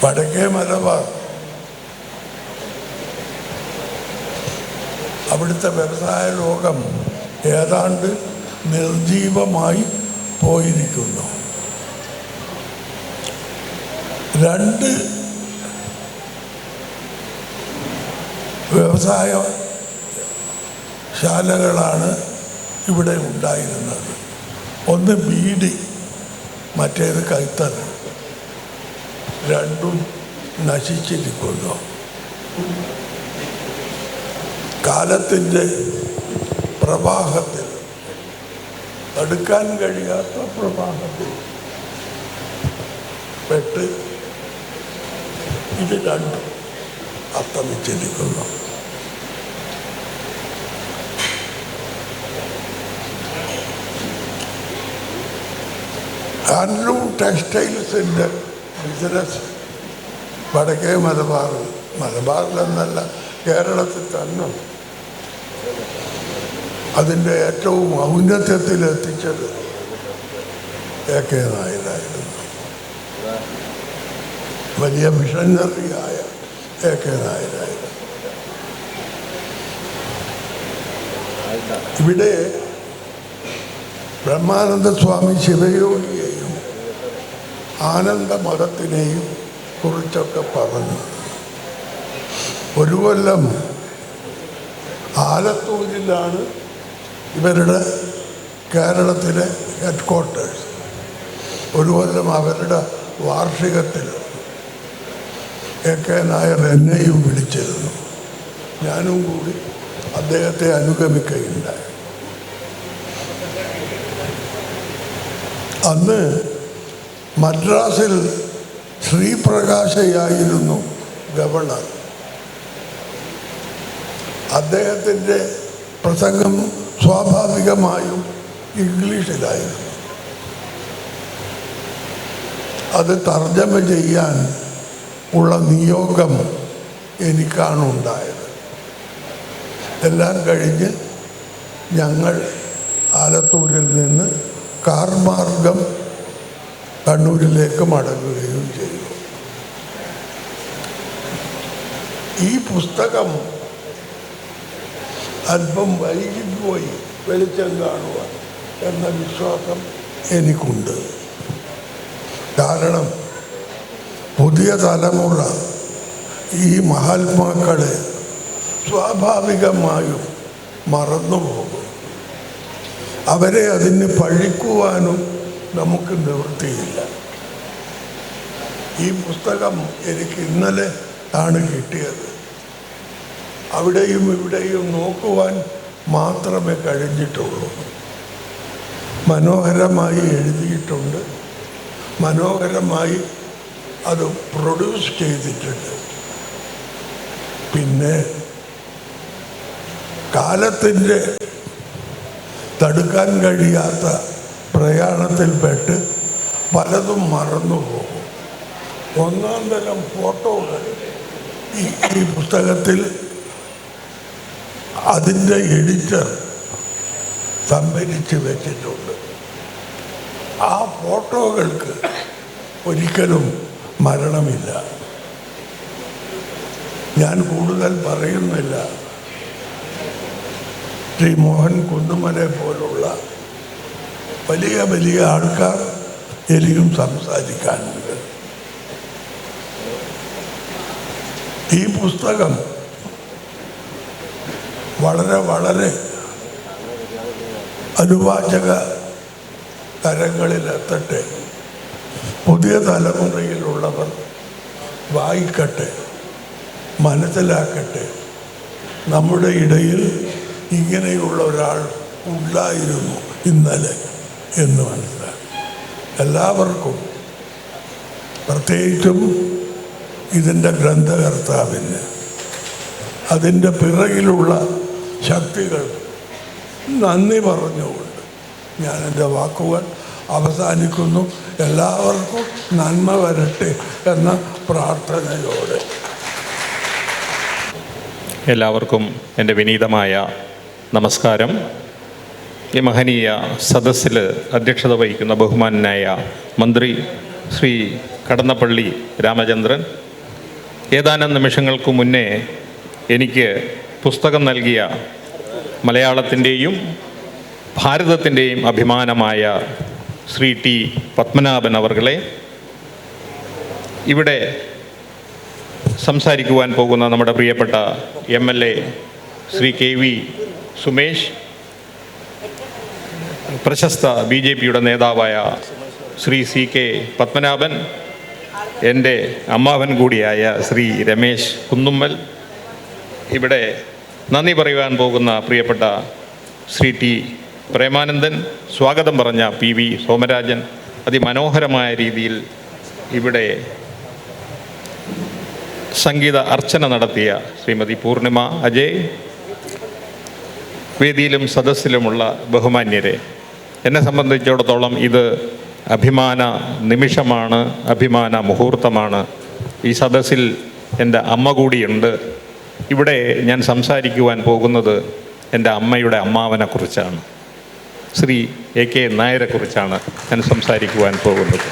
വടക്കേ മലബാർ അവിടുത്തെ വ്യവസായ ലോകം ഏതാണ്ട് നിർജീവമായി പോയിരിക്കുന്നു. 2 വ്യവസായ ശാലകളാണ് ഇവിടെ ഉണ്ടായിരുന്നത്. ഒന്ന് ബീഡി, മറ്റേത് കൈത്തറി. 2 നശിച്ചിരിക്കുന്നു. കാലത്തിൻ്റെ പ്രവാഹത്തിൽ, തടുക്കാൻ കഴിയാത്ത പ്രവാഹത്തിൽ പെട്ട് ഇത് 2 അസ്തമിച്ചിരിക്കുന്നു. ഹാൻഡ്ലൂം ടെക്സ്റ്റൈൽസിൻ്റെ ബിസിനസ് വടക്കേ മലബാറിലെന്നല്ല കേരളത്തിൽ തന്നെ അതിൻ്റെ ഏറ്റവും ഔന്നത്യത്തിലെത്തിച്ചത് AK നായരായിരുന്നു. വലിയ മിഷനറിയായ AK നായരായിരുന്നു. ഇവിടെ ബ്രഹ്മാനന്ദ സ്വാമി ശിവയോഗിയെയും ആനന്ദമഠത്തിനെയും കുറിച്ചൊക്കെ പറഞ്ഞു. ഒരു കൊല്ലം ആലത്തൂരിലാണ് ഇവരുടെ കേരളത്തിലെ ഹെഡ്ക്വാർട്ടേഴ്സ്. ഒരു കൊല്ലം അവരുടെ വാർഷികത്തിൽ AK നായർ എന്നെയും വിളിച്ചിരുന്നു. ഞാനും കൂടി അദ്ദേഹത്തെ അനുഗമിക്കുകയുണ്ടായി. അന്ന് മദ്രാസിൽ ശ്രീപ്രകാശയായിരുന്നു ഗവർണർ. അദ്ദേഹത്തിൻ്റെ പ്രസംഗം സ്വാഭാവികമായും ഇംഗ്ലീഷിലായിരുന്നു. അത് തർജ്ജമ ചെയ്യാൻ ഉള്ള നിയോഗം എനിക്കാണ് ഉണ്ടായത്. എല്ലാം കഴിഞ്ഞ് ഞങ്ങൾ ആലത്തൂരിൽ നിന്ന് കാർ മാർഗം കണ്ണൂരിലേക്ക് മടങ്ങുകയും ചെയ്തു. ഈ പുസ്തകം അല്പം വൈകിപ്പോയി വെളിച്ചം കാണുവാൻ എന്ന വിശ്വാസം എനിക്കുണ്ട്. കാരണം പുതിയ തലമുറ ഈ മഹാത്മാക്കളെ സ്വാഭാവികമായും മറന്നുപോകും. അവരെ അതിന് പഴിക്കുവാനും നമുക്ക് നിവൃത്തിയില്ല. ഈ പുസ്തകം എനിക്ക് ഇന്നലെ ആണ് കിട്ടിയത്. അവിടെയും ഇവിടെയും നോക്കുവാൻ മാത്രമേ കഴിഞ്ഞിട്ടുള്ളൂ. മനോഹരമായി എഴുതിയിട്ടുണ്ട്, മനോഹരമായി അത് പ്രൊഡ്യൂസ് ചെയ്തിട്ടുണ്ട്. പിന്നെ കാലത്തിൻ്റെ തടുക്കാൻ കഴിയാത്ത പ്രയാണത്തിൽപ്പെട്ട് പലതും മറന്നുപോകും. ഒന്നാം തരം ഫോട്ടോകൾ ഈ പുസ്തകത്തിൽ അതിൻ്റെ എഡിറ്റർ സംഭരിച്ച് വെച്ചിട്ടുണ്ട്. ആ ഫോട്ടോകൾക്ക് ഒരിക്കലും മരണമില്ല. ഞാൻ കൂടുതൽ പറയുന്നില്ല. ശ്രീ മോഹൻ കുന്നുമലെ പോലുള്ള വലിയ വലിയ ആൾക്കാർ എനിക്കും സംസാരിക്കാനുണ്ട്. ഈ പുസ്തകം വളരെ വളരെ അനുവാചക കരങ്ങളിലെത്തട്ടെ. പുതിയ തലമുറയിലുള്ളവർ വായിക്കട്ടെ, മനസ്സിലാക്കട്ടെ. നമ്മുടെ ഇടയിൽ ഇങ്ങനെയുള്ള ഒരാൾ ഉണ്ടായിരുന്നു ഇന്നലെ എന്ന് മനസ്സിലാക്കി. എല്ലാവർക്കും, പ്രത്യേകിച്ചും ഇതിൻ്റെ ഗ്രന്ഥകർത്താവിന്, അതിൻ്റെ പിറകിലുള്ള ശക്തികൾ നന്ദി പറഞ്ഞുകൊണ്ട് ഞാൻ എൻ്റെ വാക്കുകൾ അവസാനിക്കുന്നു. എല്ലാവർക്കും നന്മ വരട്ടെ എന്ന പ്രാർത്ഥനയോടെ. എല്ലാവർക്കും എൻ്റെ വിനീതമായ നമസ്കാരം. ഈ മഹനീയ സദസ്സിൽ അധ്യക്ഷത വഹിക്കുന്ന ബഹുമാനനായ മന്ത്രി ശ്രീ കടന്നപ്പള്ളി രാമചന്ദ്രൻ, ഏതാനും നിമിഷങ്ങൾക്ക് മുന്നേ എനിക്ക് പുസ്തകം നൽകിയ മലയാളത്തിൻ്റെയും ഭാരതത്തിൻ്റെയും അഭിമാനമായ ശ്രീ ടി പത്മനാഭൻ അവർകളെ, ഇവിടെ സംസാരിക്കുവാൻ പോകുന്ന നമ്മുടെ പ്രിയപ്പെട്ട MLA ശ്രീ KV സുമേഷ്, പ്രശസ്ത BJPയുടെ നേതാവായ ശ്രീ CK പത്മനാഭൻ, എൻ്റെ അമ്മാവൻ കൂടിയായ ശ്രീ രമേശ് കുന്നുമ്മൽ, ഇവിടെ നന്ദി പറയുവാൻ പോകുന്ന പ്രിയപ്പെട്ട ശ്രീ T പ്രേമാനന്ദൻ, സ്വാഗതം പറഞ്ഞ PV സോമരാജൻ, അതിമനോഹരമായ രീതിയിൽ ഇവിടെ സംഗീത അർച്ചന നടത്തിയ ശ്രീമതി പൂർണിമ അജയ്, വേദിയിലും സദസ്സിലുമുള്ള ബഹുമാന്യരെ, എന്നെ സംബന്ധിച്ചിടത്തോളം ഇത് അഭിമാന നിമിഷമാണ്, അഭിമാന മുഹൂർത്തമാണ്. ഈ സദസ്സിൽ എൻ്റെ അമ്മ കൂടിയുണ്ട്. ഇവിടെ ഞാൻ സംസാരിക്കുവാൻ പോകുന്നത് എൻ്റെ അമ്മയുടെ അമ്മാവനെക്കുറിച്ചാണ്, ശ്രീ AK നായരെക്കുറിച്ചാണ് ഞാൻ സംസാരിക്കുവാൻ പോകുന്നത്.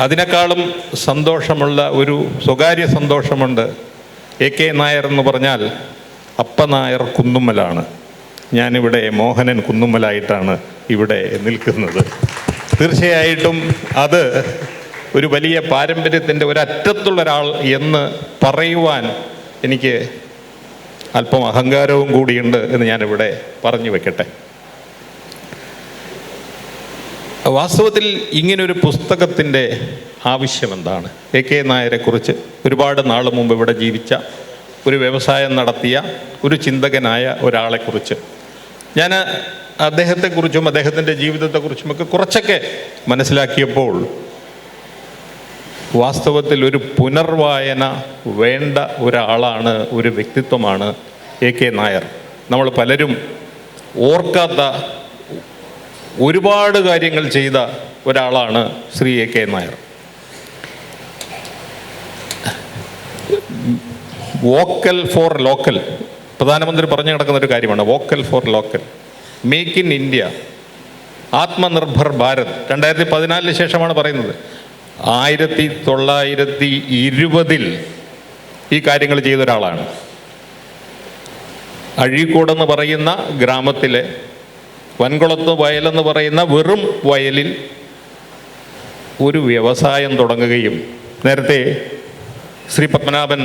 അതിനേക്കാളും സന്തോഷമുള്ള ഒരു സ്വകാര്യ സന്തോഷമുണ്ട്. AK നായർ എന്ന് പറഞ്ഞാൽ അപ്പനായർ കുന്നുമ്മലാണ്. ഞാനിവിടെ മോഹനൻ കുന്നുമ്മലായിട്ടാണ് ഇവിടെ നിൽക്കുന്നത്. തീർച്ചയായിട്ടും അത് ഒരു വലിയ പാരമ്പര്യത്തിൻ്റെ ഒരറ്റത്തുള്ള ഒരാൾ എന്ന് പറയുവാൻ എനിക്ക് അല്പം അഹങ്കാരവും കൂടിയുണ്ട് എന്ന് ഞാനിവിടെ പറഞ്ഞു വെക്കട്ടെ. വാസ്തവത്തിൽ ഇങ്ങനൊരു പുസ്തകത്തിൻ്റെ ആവശ്യമെന്താണ്? AK നായരെക്കുറിച്ച് ഒരുപാട് നാൾ മുമ്പ് ഇവിടെ ജീവിച്ച, ഒരു വ്യവസായം നടത്തിയ ഒരു ചിന്തകനായ ഒരാളെക്കുറിച്ച് ഞാൻ അദ്ദേഹത്തെക്കുറിച്ചും അദ്ദേഹത്തിൻ്റെ ജീവിതത്തെക്കുറിച്ചുമൊക്കെ കുറച്ചൊക്കെ മനസ്സിലാക്കിയപ്പോൾ വാസ്തവത്തിൽ ഒരു പുനർവായന വേണ്ട ഒരാളാണ്, ഒരു വ്യക്തിത്വമാണ് AK നായർ. നമ്മൾ പലരും ഓർക്കാത്ത ഒരുപാട് കാര്യങ്ങൾ ചെയ്ത ഒരാളാണ് Shri AK Nair. Vocal for local, പ്രധാനമന്ത്രി പറഞ്ഞു കിടക്കുന്ന ഒരു കാര്യമാണ്. Vocal for local, make in India, Atmanirbhar Bharat. 2014 ശേഷമാണ് പറയുന്നത്. 1920 ഈ കാര്യങ്ങൾ ചെയ്ത ഒരാളാണ്. അഴീക്കോടെന്ന് പറയുന്ന ഗ്രാമത്തിലെ വൻകുളത്ത് വയലെന്ന് പറയുന്ന വെറും വയലിൽ ഒരു വ്യവസായം തുടങ്ങുകയും, നേരത്തെ ശ്രീ പത്മനാഭൻ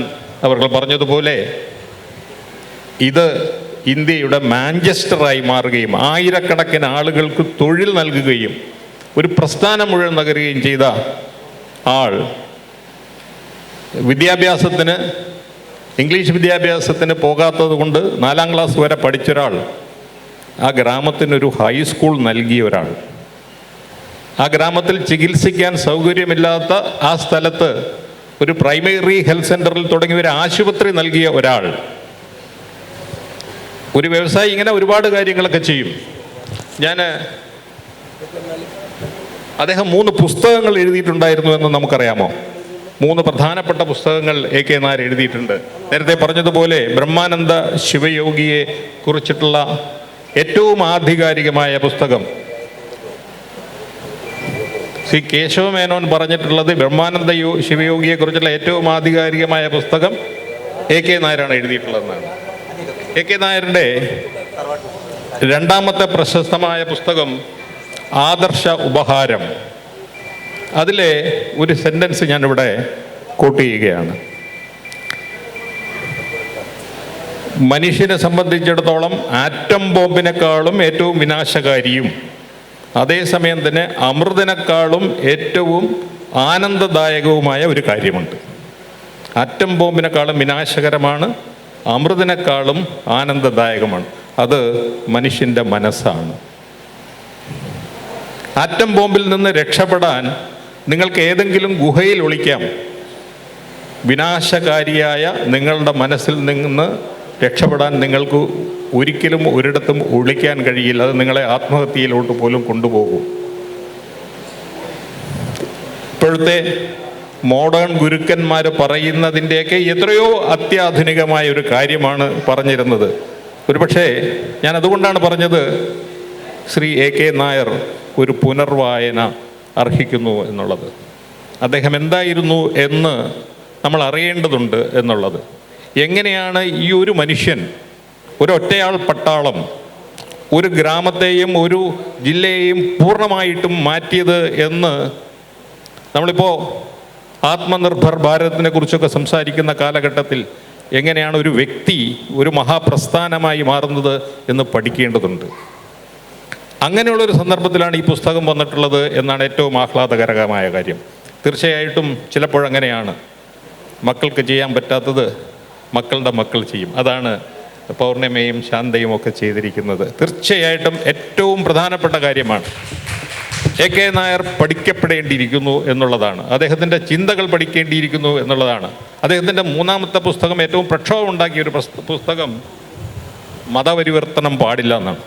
അവർ പറഞ്ഞതുപോലെ ഇത് ഇന്ത്യയുടെ മാഞ്ചസ്റ്ററായി മാറുകയും ആയിരക്കണക്കിന് ആളുകൾക്ക് തൊഴിൽ നൽകുകയും ഒരു പ്രസ്ഥാനം മുഴുവൻ നഗരുകയും ചെയ്ത ആൾ, വിദ്യാഭ്യാസത്തിന്, ഇംഗ്ലീഷ് വിദ്യാഭ്യാസത്തിന് പോകാത്തത് കൊണ്ട് 4ാം ക്ലാസ് വരെ പഠിച്ചൊരാൾ, ആ ഗ്രാമത്തിനൊരു ഹൈസ്കൂൾ നൽകിയ ഒരാൾ, ആ ഗ്രാമത്തിൽ ചികിത്സിക്കാൻ സൗകര്യമില്ലാത്ത ആ സ്ഥലത്ത് ഒരു പ്രൈമറി ഹെൽത്ത് സെൻ്ററിൽ തുടങ്ങിയ ഒരു ആശുപത്രി നൽകിയ ഒരാൾ, ഒരു വ്യവസായി. ഇങ്ങനെ ഒരുപാട് കാര്യങ്ങളൊക്കെ ചെയ്യും. അദ്ദേഹം 3 പുസ്തകങ്ങൾ എഴുതിയിട്ടുണ്ടായിരുന്നു എന്ന് നമുക്കറിയാമോ? 3 പ്രധാനപ്പെട്ട പുസ്തകങ്ങൾ AK നായർ എഴുതിയിട്ടുണ്ട്. നേരത്തെ പറഞ്ഞതുപോലെ ബ്രഹ്മാനന്ദ ശിവയോഗിയെ കുറിച്ചിട്ടുള്ള ഏറ്റവും ആധികാരികമായ പുസ്തകം ശ്രീ കേശവമേനോൻ പറഞ്ഞിട്ടുള്ളത് ബ്രഹ്മാനന്ദ ശിവയോഗിയെക്കുറിച്ചുള്ള ഏറ്റവും ആധികാരികമായ പുസ്തകം AK നായരാണ് എഴുതിയിട്ടുള്ളതെന്നാണ്. AK നായരുടെ രണ്ടാമത്തെ പ്രശസ്തമായ പുസ്തകം ആദർശ ഉപഹാരം. അതിലെ ഒരു സെൻറ്റൻസ് ഞാനിവിടെ കോട്ട് ചെയ്യുകയാണ്. മനുഷ്യനെ സംബന്ധിച്ചിടത്തോളം ആറ്റം ബോംബിനേക്കാളും ഏറ്റവും വിനാശകാരിയും അതേസമയം തന്നെ അമൃതിനേക്കാളും ഏറ്റവും ആനന്ദദായകവുമായ ഒരു കാര്യമുണ്ട്. ആറ്റം ബോംബിനേക്കാളും വിനാശകരമാണ്, അമൃതിനേക്കാളും ആനന്ദദായകമാണ്. അത് മനുഷ്യൻ്റെ മനസ്സാണ്. ആറ്റം ബോംബിൽ നിന്ന് രക്ഷപ്പെടാൻ നിങ്ങൾക്ക് ഏതെങ്കിലും ഗുഹയിൽ ഒളിക്കാം. വിനാശകാരിയായ നിങ്ങളുടെ മനസ്സിൽ നിന്ന് രക്ഷപ്പെടാൻ നിങ്ങൾക്ക് ഒരിക്കലും ഒരിടത്തും ഒളിക്കാൻ കഴിയില്ല. അത് നിങ്ങളെ ആത്മഹത്യയിലോട്ട് പോലും കൊണ്ടുപോകും. ഇപ്പോഴത്തെ മോഡേൺ ഗുരുക്കന്മാർ പറയുന്നതിൻ്റെയൊക്കെ എത്രയോ അത്യാധുനികമായ ഒരു കാര്യമാണ് പറഞ്ഞിരുന്നത്. ഒരുപക്ഷെ ഞാൻ അതുകൊണ്ടാണ് പറഞ്ഞത് ശ്രീ AK നായർ ഒരു പുനർവായന അർഹിക്കുന്നു എന്നുള്ളത്. അദ്ദേഹം എന്തായിരുന്നു എന്ന് നമ്മൾ അറിയേണ്ടതുണ്ട് എന്നുള്ളത്. എങ്ങനെയാണ് ഈ ഒരു മനുഷ്യൻ, ഒരൊറ്റയാൾ പട്ടാളം ഒരു ഗ്രാമത്തെയും ഒരു ജില്ലയെയും പൂർണ്ണമായിട്ടും മാറ്റിയത് എന്ന് നമ്മളിപ്പോൾ ആത്മനിർഭർ ഭാരതത്തിനെ കുറിച്ചൊക്കെ സംസാരിക്കുന്ന കാലഘട്ടത്തിൽ എങ്ങനെയാണ് ഒരു വ്യക്തി ഒരു മഹാപ്രസ്ഥാനമായി മാറുന്നത് എന്ന് പഠിക്കേണ്ടതുണ്ട്. അങ്ങനെയുള്ളൊരു സന്ദർഭത്തിലാണ് ഈ പുസ്തകം വന്നിട്ടുള്ളത് എന്നാണ് ഏറ്റവും ആഹ്ലാദകരമായ കാര്യം. തീർച്ചയായിട്ടും ചിലപ്പോഴങ്ങനെയാണ്. മക്കൾക്ക് ചെയ്യാൻ പറ്റാത്തത് മക്കളുടെ മക്കൾ ചെയ്യും. അതാണ് പൗർണിമയും ശാന്തയും ഒക്കെ ചെയ്തിരിക്കുന്നത്. തീർച്ചയായിട്ടും ഏറ്റവും പ്രധാനപ്പെട്ട കാര്യമാണ്. AK നായർ പഠിക്കപ്പെടേണ്ടിയിരിക്കുന്നു എന്നുള്ളതാണ്. അദ്ദേഹത്തിൻ്റെ ചിന്തകൾ പഠിക്കേണ്ടിയിരിക്കുന്നു എന്നുള്ളതാണ്. അദ്ദേഹത്തിൻ്റെ 3ാമത്തെ പുസ്തകം, ഏറ്റവും പ്രക്ഷോഭം ഉണ്ടാക്കിയ ഒരു പുസ്തകം മതപരിവർത്തനം പാടില്ല എന്നാണ്.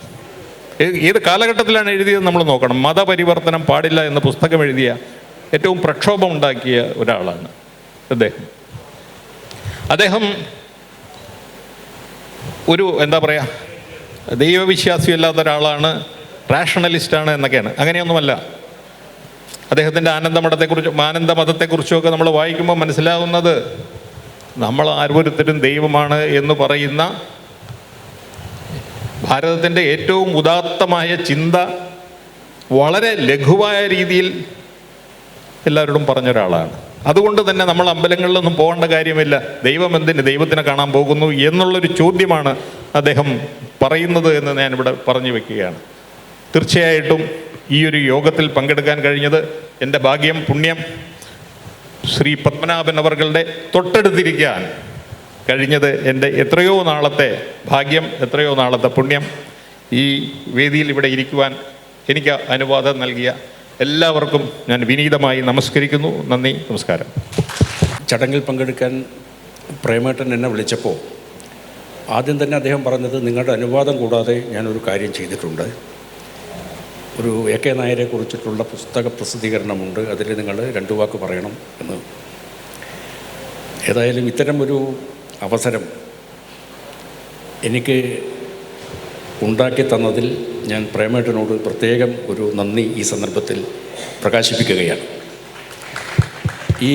ഏത് കാലഘട്ടത്തിലാണ് എഴുതിയത് നമ്മൾ നോക്കണം. മതപരിവർത്തനം പാടില്ല എന്ന പുസ്തകം എഴുതിയ ഏറ്റവും പ്രക്ഷോഭം ഉണ്ടാക്കിയ ഒരാളാണ് അദ്ദേഹം ഒരു എന്താ പറയുക, ദൈവവിശ്വാസിയല്ലാത്ത ഒരാളാണ്, റാഷണലിസ്റ്റാണ് എന്നൊക്കെയാണ്. അങ്ങനെയൊന്നുമല്ല. അദ്ദേഹത്തിൻ്റെ ആനന്ദമതത്തെക്കുറിച്ചൊക്കെ നമ്മൾ വായിക്കുമ്പോൾ മനസ്സിലാകുന്നത് നമ്മൾ ഓരോരുത്തരും ദൈവമാണ് എന്ന് പറയുന്ന ഭാരതത്തിൻ്റെ ഏറ്റവും ഉദാത്തമായ ചിന്ത വളരെ ലഘുവായ രീതിയിൽ എല്ലാവരോടും പറഞ്ഞൊരാളാണ്. അതുകൊണ്ട് തന്നെ നമ്മൾ അമ്പലങ്ങളിലൊന്നും പോകേണ്ട കാര്യമില്ല. ദൈവം എന്തിന്, ദൈവത്തിനെ കാണാൻ പോകുന്നു എന്നുള്ളൊരു ചോദ്യമാണ് അദ്ദേഹം പറയുന്നത് എന്ന് ഞാനിവിടെ പറഞ്ഞു വയ്ക്കുകയാണ്. തീർച്ചയായിട്ടും ഈ ഒരു യോഗത്തിൽ പങ്കെടുക്കാൻ കഴിഞ്ഞത് എൻ്റെ ഭാഗ്യം, പുണ്യം. ശ്രീ പത്മനാഭൻ അവർകളുടെ തൊട്ടടുത്തിരിക്കാൻ കഴിഞ്ഞത് എൻ്റെ എത്രയോ നാളത്തെ ഭാഗ്യം, എത്രയോ നാളത്തെ പുണ്യം. ഈ വേദിയിൽ ഇവിടെ ഇരിക്കുവാൻ എനിക്ക് അനുവാദം നൽകിയ എല്ലാവർക്കും ഞാൻ വിനീതമായി നമസ്കരിക്കുന്നു. നന്ദി, നമസ്കാരം. ചടങ്ങിൽ പങ്കെടുക്കാൻ പ്രേമേട്ടൻ എന്നെ വിളിച്ചപ്പോൾ ആദ്യം തന്നെ അദ്ദേഹം പറഞ്ഞത്, നിങ്ങളുടെ അനുവാദം കൂടാതെ ഞാനൊരു കാര്യം ചെയ്തിട്ടുണ്ട്. ഒരു AK നായരെ കുറിച്ചിട്ടുള്ള പുസ്തക പ്രസിദ്ധീകരണമുണ്ട്, അതിൽ നിങ്ങൾ 2 വാക്ക് പറയണം എന്ന്. ഏതായാലും ഇത്തരം ഒരു അവസരം എനിക്ക് ഉണ്ടാക്കി തന്നതിൽ ഞാൻ പ്രേമേട്ടനോട് പ്രത്യേകം ഒരു നന്ദി ഈ സന്ദർഭത്തിൽ പ്രകാശിപ്പിക്കുകയാണ്. ഈ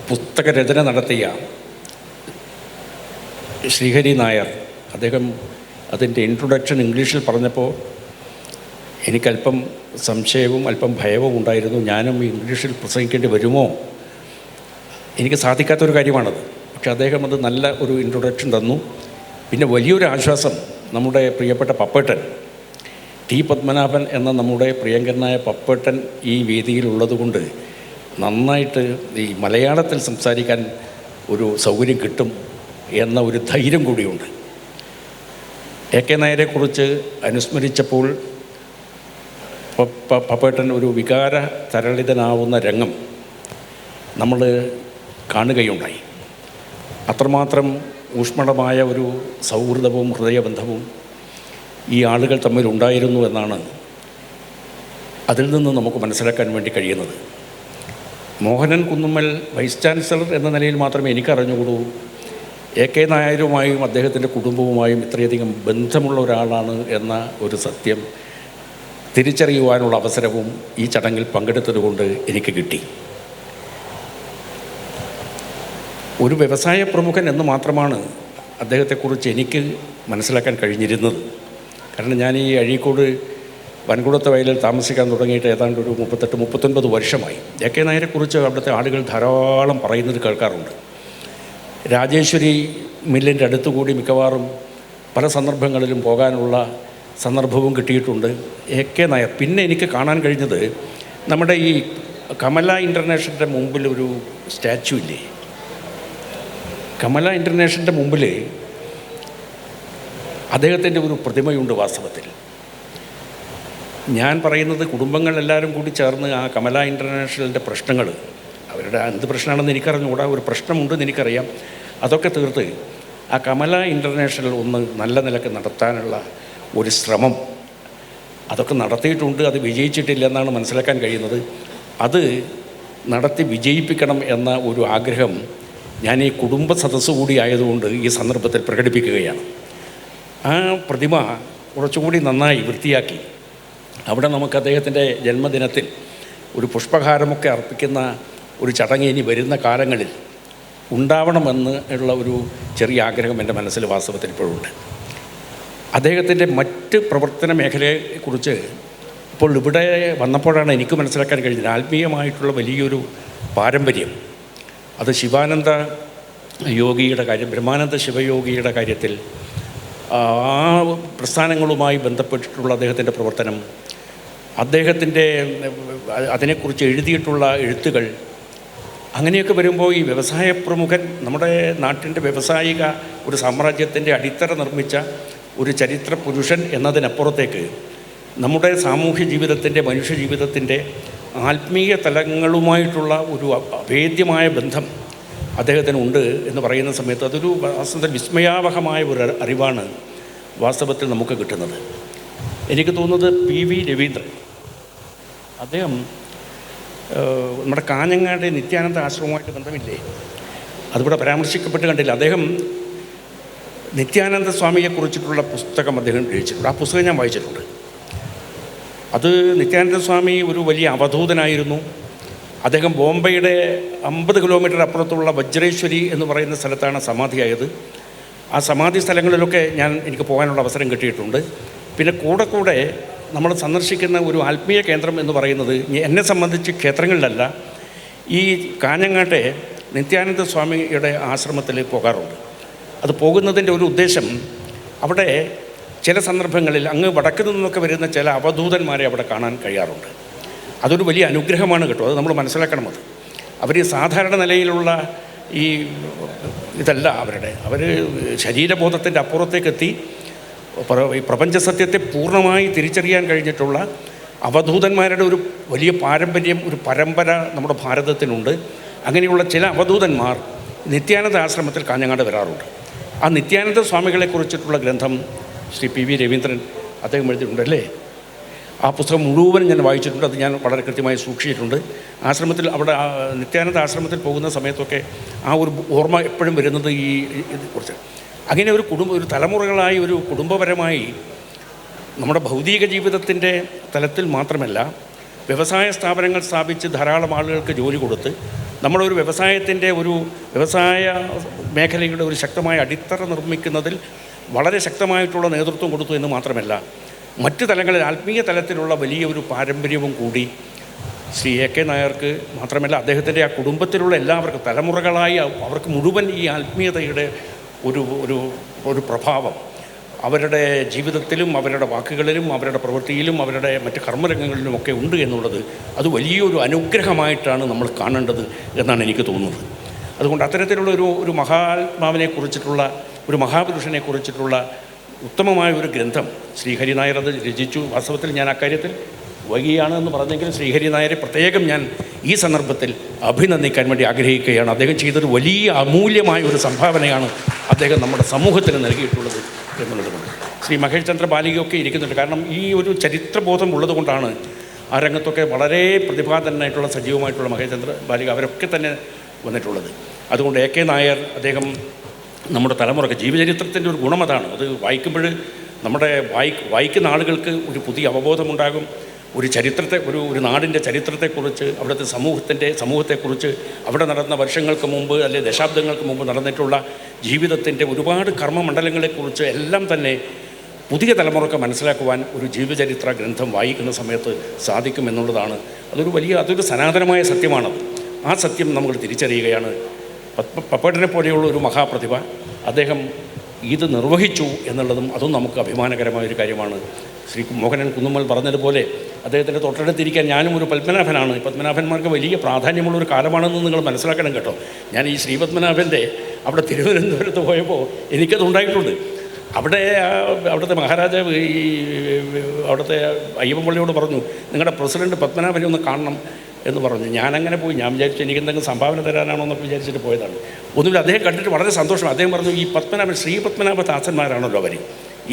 പുസ്തകരചന നടത്തിയ ശ്രീഹരി നായർ, അദ്ദേഹം അതിൻ്റെ ഇൻട്രൊഡക്ഷൻ ഇംഗ്ലീഷിൽ പറഞ്ഞപ്പോൾ എനിക്കല്പം സംശയവും അല്പം ഭയവും ഉണ്ടായിരുന്നു. ഞാനും ഇംഗ്ലീഷിൽ പ്രസംഗിക്കേണ്ടി വരുമോ, എനിക്ക് സാധിക്കാത്തൊരു കാര്യമാണത്. പക്ഷെ അദ്ദേഹം അത് നല്ല ഒരു ഇൻട്രൊഡക്ഷൻ തന്നു. പിന്നെ വലിയൊരു ആശ്വാസം, നമ്മുടെ പ്രിയപ്പെട്ട പപ്പേട്ടൻ T. പത്മനാഭൻ എന്ന നമ്മുടെ പ്രിയങ്കരനായ പപ്പേട്ടൻ ഈ വേദിയിലുള്ളതുകൊണ്ട് നന്നായിട്ട് ഈ മലയാളത്തിൽ സംസാരിക്കാൻ ഒരു സൗകര്യം കിട്ടും എന്ന ഒരു ധൈര്യം കൂടിയുണ്ട്. AK നായരെക്കുറിച്ച് അനുസ്മരിച്ചപ്പോൾ പപ്പേട്ടൻ ഒരു വികാര തരളിതനാവുന്ന രംഗം നമ്മൾ കാണുകയുണ്ടായി. അത്രമാത്രം ഊഷ്മളമായ ഒരു സൗഹൃദവും ഹൃദയബന്ധവും ഈ ആളുകൾ തമ്മിലുണ്ടായിരുന്നു എന്നാണ് അതിൽ നിന്ന് നമുക്ക് മനസ്സിലാക്കാൻ വേണ്ടി കഴിയുന്നത്. മോഹനൻ കുന്നുമ്മൽ വൈസ് ചാൻസലർ എന്ന നിലയിൽ മാത്രമേ എനിക്കറിഞ്ഞുകൂടൂ. AK നായരുമായും അദ്ദേഹത്തിൻ്റെ കുടുംബവുമായും ഇത്രയധികം ബന്ധമുള്ള ഒരാളാണ് എന്ന ഒരു സത്യം തിരിച്ചറിയുവാനുള്ള അവസരവും ഈ ചടങ്ങിൽ പങ്കെടുത്തതുകൊണ്ട് എനിക്ക് കിട്ടി. ഒരു വ്യവസായ പ്രമുഖൻ എന്ന് മാത്രമാണ് അദ്ദേഹത്തെക്കുറിച്ച് എനിക്ക് മനസ്സിലാക്കാൻ കഴിഞ്ഞിരുന്നത്. കാരണം ഞാൻ ഈ അഴീക്കോട് വൻകുളത്തെ വയലിൽ താമസിക്കാൻ തുടങ്ങിയിട്ട് ഏതാണ്ട് ഒരു 38-39 വർഷമായി. AK നായരെക്കുറിച്ച് അവിടുത്തെ ആളുകൾ ധാരാളം പറയുന്നത് കേൾക്കാറുണ്ട്. രാജേശ്വരി മില്ലിൻ്റെ അടുത്തുകൂടി മിക്കവാറും പല സന്ദർഭങ്ങളിലും പോകാനുള്ള സന്ദർഭവും കിട്ടിയിട്ടുണ്ട്. AK നായർ. പിന്നെ എനിക്ക് കാണാൻ കഴിഞ്ഞത് നമ്മുടെ ഈ കമല ഇൻ്റർനാഷണലിൻ്റെ മുമ്പിൽ ഒരു സ്റ്റാച്ചു ഇല്ലേ, കമല ഇൻ്റർനാഷണലിൻ്റെ മുമ്പിൽ അദ്ദേഹത്തിൻ്റെ ഒരു പ്രതിമയുണ്ട്. വാസ്തവത്തിൽ ഞാൻ പറയുന്നത് കുടുംബങ്ങളെല്ലാവരും കൂടി ചേർന്ന് ആ കമല ഇൻ്റർനാഷണലിൻ്റെ പ്രശ്നങ്ങൾ, അവരുടെ എന്ത് പ്രശ്നമാണെന്ന് എനിക്കറിഞ്ഞുകൂടാ, ഒരു പ്രശ്നമുണ്ടെന്ന് എനിക്കറിയാം, അതൊക്കെ തീർത്ത് ആ കമല ഇൻ്റർനാഷണൽ ഒന്ന് നല്ല നിലക്ക് നടത്താനുള്ള ഒരു ശ്രമം അതൊക്കെ നടത്തിയിട്ടുണ്ട്. അത് വിജയിച്ചിട്ടില്ല എന്നാണ് മനസ്സിലാക്കാൻ കഴിയുന്നത്. അത് നടത്തി വിജയിപ്പിക്കണം എന്ന ഒരു ആഗ്രഹം ഞാൻ ഈ കുടുംബ സദസ്സ് കൂടി ആയതുകൊണ്ട് ഈ സന്ദർഭത്തിൽ പ്രകടിപ്പിക്കുകയാണ്. ആ പ്രതിമ കുറച്ചുകൂടി നന്നായി വൃത്തിയാക്കി അവിടെ നമുക്ക് അദ്ദേഹത്തിൻ്റെ ജന്മദിനത്തിൽ ഒരു പുഷ്പഹാരമൊക്കെ അർപ്പിക്കുന്ന ഒരു ചടങ്ങ് ഇനി വരുന്ന കാലങ്ങളിൽ ഉണ്ടാവണമെന്ന് ഉള്ള ഒരു ചെറിയ ആഗ്രഹം എൻ്റെ മനസ്സിൽ വാസ്തവത്തിൽ ഇപ്പോഴുണ്ട്. അദ്ദേഹത്തിൻ്റെ മറ്റ് പ്രവർത്തന മേഖലയെക്കുറിച്ച് ഇപ്പോൾ ഇവിടെ വന്നപ്പോഴാണ് എനിക്ക് മനസ്സിലാക്കാൻ കഴിഞ്ഞത്. ആത്മീയമായിട്ടുള്ള വലിയൊരു പാരമ്പര്യം അത് ശിവാനന്ദ യോഗിയുടെ കാര്യം, ബ്രഹ്മാനന്ദ ശിവയോഗിയുടെ കാര്യത്തിൽ ആ പ്രസ്ഥാനങ്ങളുമായി ബന്ധപ്പെട്ടിട്ടുള്ള അദ്ദേഹത്തിൻ്റെ പ്രവർത്തനം, അദ്ദേഹത്തിൻ്റെ അതിനെക്കുറിച്ച് എഴുതിയിട്ടുള്ള എഴുത്തുകൾ, അങ്ങനെയൊക്കെ വരുമ്പോൾ ഈ വ്യവസായ പ്രമുഖൻ നമ്മുടെ നാട്ടിൻ്റെ വ്യവസായിക ഒരു സാമ്രാജ്യത്തിൻ്റെ അടിത്തറ നിർമ്മിച്ച ഒരു ചരിത്ര പുരുഷൻ എന്നതിനപ്പുറത്തേക്ക് നമ്മുടെ സാമൂഹ്യ ജീവിതത്തിൻ്റെ, മനുഷ്യ ജീവിതത്തിൻ്റെ ആത്മീയ തലങ്ങളുമായിട്ടുള്ള ഒരു അഭേദ്യമായ ബന്ധം അദ്ദേഹത്തിനുണ്ട് എന്ന് പറയുന്ന സമയത്ത് അതൊരു വാസ്തവത്തിൽ വിസ്മയാവഹമായ ഒരു അറിവാണ് വാസ്തവത്തിൽ നമുക്ക് കിട്ടുന്നത്. എനിക്ക് തോന്നുന്നത് PV രവീന്ദ്രൻ, അദ്ദേഹം നമ്മുടെ കാഞ്ഞങ്ങാട് നിത്യാനന്ദ ആശ്രമവുമായിട്ട് ബന്ധമില്ലേ, അതിവിടെ പരാമർശിക്കപ്പെട്ട് കണ്ടില്ല. അദ്ദേഹം നിത്യാനന്ദ സ്വാമിയെക്കുറിച്ചിട്ടുള്ള പുസ്തകം അദ്ദേഹം രചിച്ചിട്ടുണ്ട്. ആ പുസ്തകം ഞാൻ വായിച്ചിട്ടുണ്ട്. അത് നിത്യാനന്ദ സ്വാമി ഒരു വലിയ അവധൂതനായിരുന്നു. അദ്ദേഹം ബോംബെയുടെ 50 കിലോമീറ്റർ അപ്പുറത്തുള്ള വജ്രേശ്വരി എന്ന് പറയുന്ന സ്ഥലത്താണ് സമാധിയായത്. ആ സമാധി സ്ഥലങ്ങളിലൊക്കെ എനിക്ക് പോകാനുള്ള അവസരം കിട്ടിയിട്ടുണ്ട്. പിന്നെ കൂടെ നമ്മൾ സന്ദർശിക്കുന്ന ഒരു ആത്മീയ കേന്ദ്രം എന്ന് പറയുന്നത് എന്നെ സംബന്ധിച്ച് ക്ഷേത്രങ്ങളിലല്ല, ഈ കാഞ്ഞങ്ങാട്ടെ നിത്യാനന്ദ സ്വാമിയുടെ ആശ്രമത്തിൽ പോകാറുണ്ട്. അത് പോകുന്നതിൻ്റെ ഒരു ഉദ്ദേശം അവിടെ ചില സന്ദർഭങ്ങളിൽ അങ്ങ് വടക്ക് നിന്നൊക്കെ വരുന്ന ചില അവധൂതന്മാരെ അവിടെ കാണാൻ കഴിയാറുണ്ട്. അതൊരു വലിയ അനുഗ്രഹമാണ് കേട്ടോ, അത് നമ്മൾ മനസ്സിലാക്കണം. അവർ സാധാരണ നിലയിലുള്ള ഈ ഇതല്ല അവർ ശരീരബോധത്തിൻ്റെ അപ്പുറത്തേക്കെത്തി ഈ പ്രപഞ്ച സത്യത്തെ പൂർണ്ണമായി തിരിച്ചറിയാൻ കഴിഞ്ഞിട്ടുള്ള അവധൂതന്മാരുടെ ഒരു വലിയ പാരമ്പര്യം, ഒരു പരമ്പര നമ്മുടെ ഭാരതത്തിനുണ്ട്. അങ്ങനെയുള്ള ചില അവധൂതന്മാർ നിത്യാനന്ദ ആശ്രമത്തിൽ കാഞ്ഞങ്ങാട് വരാറുണ്ട്. ആ നിത്യാനന്ദ സ്വാമികളെക്കുറിച്ചിട്ടുള്ള ഗ്രന്ഥം ശ്രീ PV രവീന്ദ്രൻ അദ്ദേഹം എഴുതിയിട്ടുണ്ടല്ലേ, ആ പുസ്തകം മുഴുവൻ ഞാൻ വായിച്ചിട്ടുണ്ട്. അത് ഞാൻ വളരെ കൃത്യമായി സൂക്ഷിച്ചിട്ടുണ്ട്. ആശ്രമത്തിൽ അവിടെ നിത്യാനന്ദ ആശ്രമത്തിൽ പോകുന്ന സമയത്തൊക്കെ ആ ഒരു ഓർമ്മ എപ്പോഴും വരുന്നത് ഈ ഇതിനെക്കുറിച്ച്. അങ്ങനെ ഒരു തലമുറകളായി ഒരു കുടുംബപരമായി നമ്മുടെ ഭൗതിക ജീവിതത്തിൻ്റെ തലത്തിൽ മാത്രമല്ല, വ്യവസായ സ്ഥാപനങ്ങൾ സ്ഥാപിച്ച് ധാരാളം ആളുകൾക്ക് ജോലി കൊടുത്ത് നമ്മളൊരു വ്യവസായത്തിൻ്റെ വ്യവസായ മേഖലയുടെ ഒരു ശക്തമായ അടിത്തറ നിർമ്മിക്കുന്നതിൽ വളരെ ശക്തമായിട്ടുള്ള നേതൃത്വം കൊടുത്തു എന്ന് മാത്രമല്ല, മറ്റ് തലങ്ങളിൽ ആത്മീയ തലത്തിലുള്ള വലിയൊരു പാരമ്പര്യവും കൂടി ശ്രീ AK നായർക്ക് മാത്രമല്ല അദ്ദേഹത്തിൻ്റെ ആ കുടുംബത്തിലുള്ള എല്ലാവർക്കും തലമുറകളായി അവർക്ക് മുഴുവൻ ഈ ആത്മീയതയുടെ ഒരു പ്രഭാവം അവരുടെ ജീവിതത്തിലും അവരുടെ വാക്കുകളിലും അവരുടെ പ്രവൃത്തിയിലും അവരുടെ മറ്റ് കർമ്മരംഗങ്ങളിലുമൊക്കെ ഉണ്ട് എന്നുള്ളത് അത് വലിയൊരു അനുഗ്രഹമായിട്ടാണ് നമ്മൾ കാണേണ്ടത് എന്നാണ് എനിക്ക് തോന്നുന്നത്. അതുകൊണ്ട് അത്തരത്തിലുള്ള ഒരു മഹാത്മാവിനെക്കുറിച്ചിട്ടുള്ള ഒരു മഹാപുരുഷനെക്കുറിച്ചിട്ടുള്ള ഉത്തമമായ ഒരു ഗ്രന്ഥം ശ്രീഹരി നായർ അത് രചിച്ചു. വാസ്തവത്തിൽ ഞാൻ അക്കാര്യത്തിൽ വൈകിയാണെന്ന് പറഞ്ഞെങ്കിലും ശ്രീഹരി നായരെ പ്രത്യേകം ഞാൻ ഈ സന്ദർഭത്തിൽ അഭിനന്ദിക്കാൻ വേണ്ടി ആഗ്രഹിക്കുകയാണ്. അദ്ദേഹം ചെയ്തൊരു വലിയ അമൂല്യമായ ഒരു സംഭാവനയാണ് അദ്ദേഹം നമ്മുടെ സമൂഹത്തിന് നൽകിയിട്ടുള്ളത് എന്നുള്ളതുകൊണ്ട്. ശ്രീ മഹേഷ് ചന്ദ്ര ബാലികയൊക്കെ ഇരിക്കുന്നുണ്ട്. കാരണം ഈ ഒരു ചരിത്രബോധം ഉള്ളതുകൊണ്ടാണ് ആ രംഗത്തൊക്കെ വളരെ പ്രതിഭാതനായിട്ടുള്ള സജീവമായിട്ടുള്ള മഹേചന്ദ്ര ബാലിക അവരൊക്കെ തന്നെ വന്നിട്ടുള്ളത്. അതുകൊണ്ട് എ കെ നായർ അദ്ദേഹം നമ്മുടെ തലമുറക്ക് ജീവചരിത്രത്തിൻ്റെ ഒരു ഗുണം അതാണ്. അത് വായിക്കുമ്പോൾ നമ്മുടെ വായിക്കുന്ന ആളുകൾക്ക് ഒരു പുതിയ അവബോധമുണ്ടാകും. ഒരു ചരിത്രത്തെ ഒരു നാടിൻ്റെ ചരിത്രത്തെക്കുറിച്ച്, അവിടുത്തെ സമൂഹത്തെക്കുറിച്ച്, അവിടെ നടന്ന വർഷങ്ങൾക്ക് മുമ്പ് അല്ലെങ്കിൽ ദശാബ്ദങ്ങൾക്ക് മുമ്പ് നടന്നിട്ടുള്ള ജീവിതത്തിൻ്റെ ഒരുപാട് കർമ്മമണ്ഡലങ്ങളെക്കുറിച്ച് എല്ലാം തന്നെ പുതിയ തലമുറക്ക് മനസ്സിലാക്കുവാൻ ഒരു ജീവചരിത്ര ഗ്രന്ഥം വായിക്കുന്ന സമയത്ത് സാധിക്കുമെന്നുള്ളതാണ്. അതൊരു സനാതനമായ സത്യമാണത്. ആ സത്യം നമ്മൾ തിരിച്ചറിയുകയാണ്. പപ്പേട്ടനെ പോലെയുള്ള ഒരു മഹാപ്രതിഭ അദ്ദേഹം ഇത് നിർവഹിച്ചു എന്നുള്ളതും അതും നമുക്ക് അഭിമാനകരമായൊരു കാര്യമാണ്. ശ്രീ മോഹനൻ കുന്നുമ്മൽ പറഞ്ഞതുപോലെ അദ്ദേഹത്തിൻ്റെ തൊട്ടടുത്തിരിക്കാൻ ഞാനും ഒരു പത്മനാഭനാണ്. പത്മനാഭന്മാർക്ക് വലിയ പ്രാധാന്യമുള്ളൊരു കാലമാണെന്ന് നിങ്ങൾ മനസ്സിലാക്കണം കേട്ടോ. ഞാൻ ഈ ശ്രീ പത്മനാഭൻ്റെ അവിടെ തിരുവനന്തപുരത്ത് പോയപ്പോൾ എനിക്കത് ഉണ്ടായിട്ടുണ്ട്. അവിടുത്തെ മഹാരാജാവ് അവിടുത്തെ അയ്യപ്പൻപള്ളിയോട് പറഞ്ഞു, നിങ്ങളുടെ പ്രസിഡന്റ് പത്മനാഭനെ ഒന്ന് കാണണം എന്ന് പറഞ്ഞു. ഞാനങ്ങനെ പോയി. ഞാൻ വിചാരിച്ചു എനിക്ക് എന്തെങ്കിലും സംഭാവന തരാനാണോ എന്നൊക്കെ വിചാരിച്ചിട്ട് പോയതാണ്. ഒന്നുമില്ല, അദ്ദേഹം കണ്ടിട്ട് വളരെ സന്തോഷം. അദ്ദേഹം പറഞ്ഞു, ഈ ശ്രീ പത്മനാഭ ദാസന്മാരാണല്ലോ അവർ,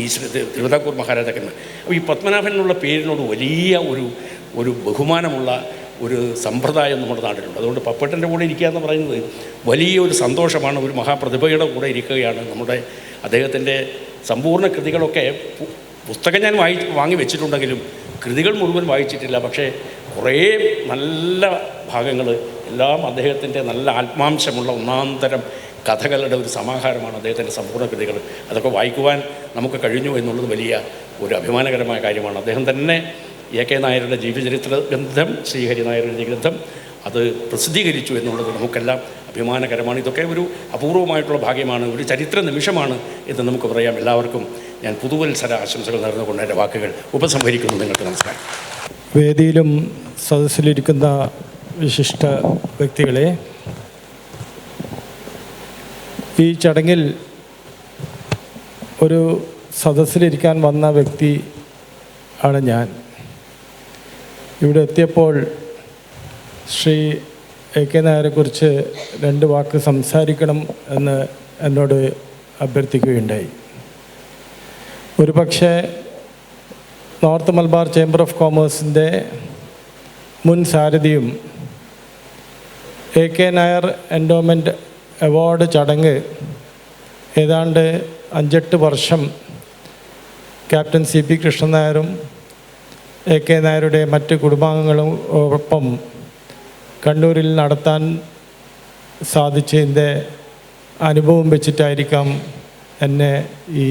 ഈ തിരുവിതാംകൂർ മഹാരാജാക്കന്മാർ. അപ്പോൾ ഈ പത്മനാഭൻ എന്നുള്ള പേരിനോട് വലിയ ഒരു ബഹുമാനമുള്ള ഒരു സമ്പ്രദായം നമ്മുടെ നാട്ടിലുണ്ട്. അതുകൊണ്ട് പപ്പേട്ടൻ്റെ കൂടെ ഇരിക്കുക എന്ന് പറയുന്നത് വലിയൊരു സന്തോഷമാണ്. ഒരു മഹാപ്രതിഭയുടെ കൂടെ ഇരിക്കുകയാണ്. അദ്ദേഹത്തിൻ്റെ സമ്പൂർണ്ണ കൃതികളൊക്കെ പുസ്തകം ഞാൻ വാങ്ങി വെച്ചിട്ടുണ്ടെങ്കിലും കൃതികൾ മുഴുവൻ വായിച്ചിട്ടില്ല. പക്ഷേ കുറേ നല്ല ഭാഗങ്ങൾ എല്ലാം അദ്ദേഹത്തിൻ്റെ നല്ല ആത്മാംശമുള്ള ഒന്നാന്തരം കഥകളുടെ ഒരു സമാഹാരമാണ് അദ്ദേഹത്തിൻ്റെ സമ്പൂർണ്ണ കൃതികൾ. അതൊക്കെ വായിക്കുവാൻ നമുക്ക് കഴിഞ്ഞു എന്നുള്ളത് വലിയ ഒരു അഭിമാനകരമായ കാര്യമാണ്. അദ്ദേഹം തന്നെ എ കെ നായരുടെ ജീവചരിത്ര ഗ്രന്ഥം, ശ്രീഹരി നായരുടെ ഗ്രന്ഥം അത് പ്രസിദ്ധീകരിച്ചു എന്നുള്ളത് നമുക്കെല്ലാം അഭിമാനകരമാണ്. ഇതൊക്കെ ഒരു അപൂർവമായിട്ടുള്ള ഭാഗ്യമാണ്, ഒരു ചരിത്ര നിമിഷമാണ് എന്ന് നമുക്ക് പറയാം. എല്ലാവർക്കും ഞാൻ പുതുവത്സര ആശംസകൾ നേർന്നുകൊണ്ട് എൻ്റെ വാക്കുകൾ ഉപസംഹരിക്കുന്നു. നിങ്ങൾക്ക് നമസ്കാരം. വേദിയിലും സദസ്സിലിരിക്കുന്ന വിശിഷ്ട വ്യക്തികളെ, ഈ ചടങ്ങിൽ ഒരു സദസ്സിലിരിക്കാൻ വന്ന വ്യക്തി ആണ് ഞാൻ. ഇവിടെ എത്തിയപ്പോൾ ശ്രീ എ കെ നായരെക്കുറിച്ച് 2 വാക്ക് സംസാരിക്കണം എന്ന് എന്നോട് അഭ്യർത്ഥിക്കുകയുണ്ടായി. ഒരു പക്ഷേ നോർത്ത് മലബാർ ചേംബർ ഓഫ് കോമേഴ്സിൻ്റെ മുൻ സാരഥിയും A K Nair endowment award ചടങ്ങ് ഏതാണ്ട് 5-8 വർഷം ക്യാപ്റ്റൻ സി പി കൃഷ്ണൻ നായരും എ കെ നായരുടെ മറ്റ് കുടുംബാംഗങ്ങളോടൊപ്പം കണ്ണൂരിൽ നടത്താൻ സാധിച്ചതിൻ്റെ അനുഭവം വെച്ചിട്ടായിരിക്കാം എന്നെ ഈ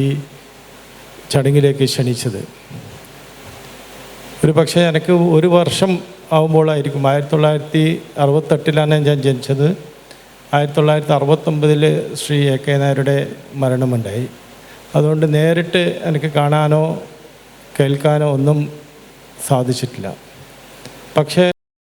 ചടങ്ങിലേക്ക് ക്ഷണിച്ചത്. ഒരു പക്ഷേ എനിക്ക് 1 വർഷം ആകുമ്പോഴായിരിക്കും, 1968 ഞാൻ ജനിച്ചത്. 1969 ശ്രീ എ കെ നായരുടെ മരണമുണ്ടായി. അതുകൊണ്ട് നേരിട്ട് എനിക്ക് കാണാനോ കേൾക്കാനോ ഒന്നും സാധിച്ചിട്ടില്ല. പക്ഷേ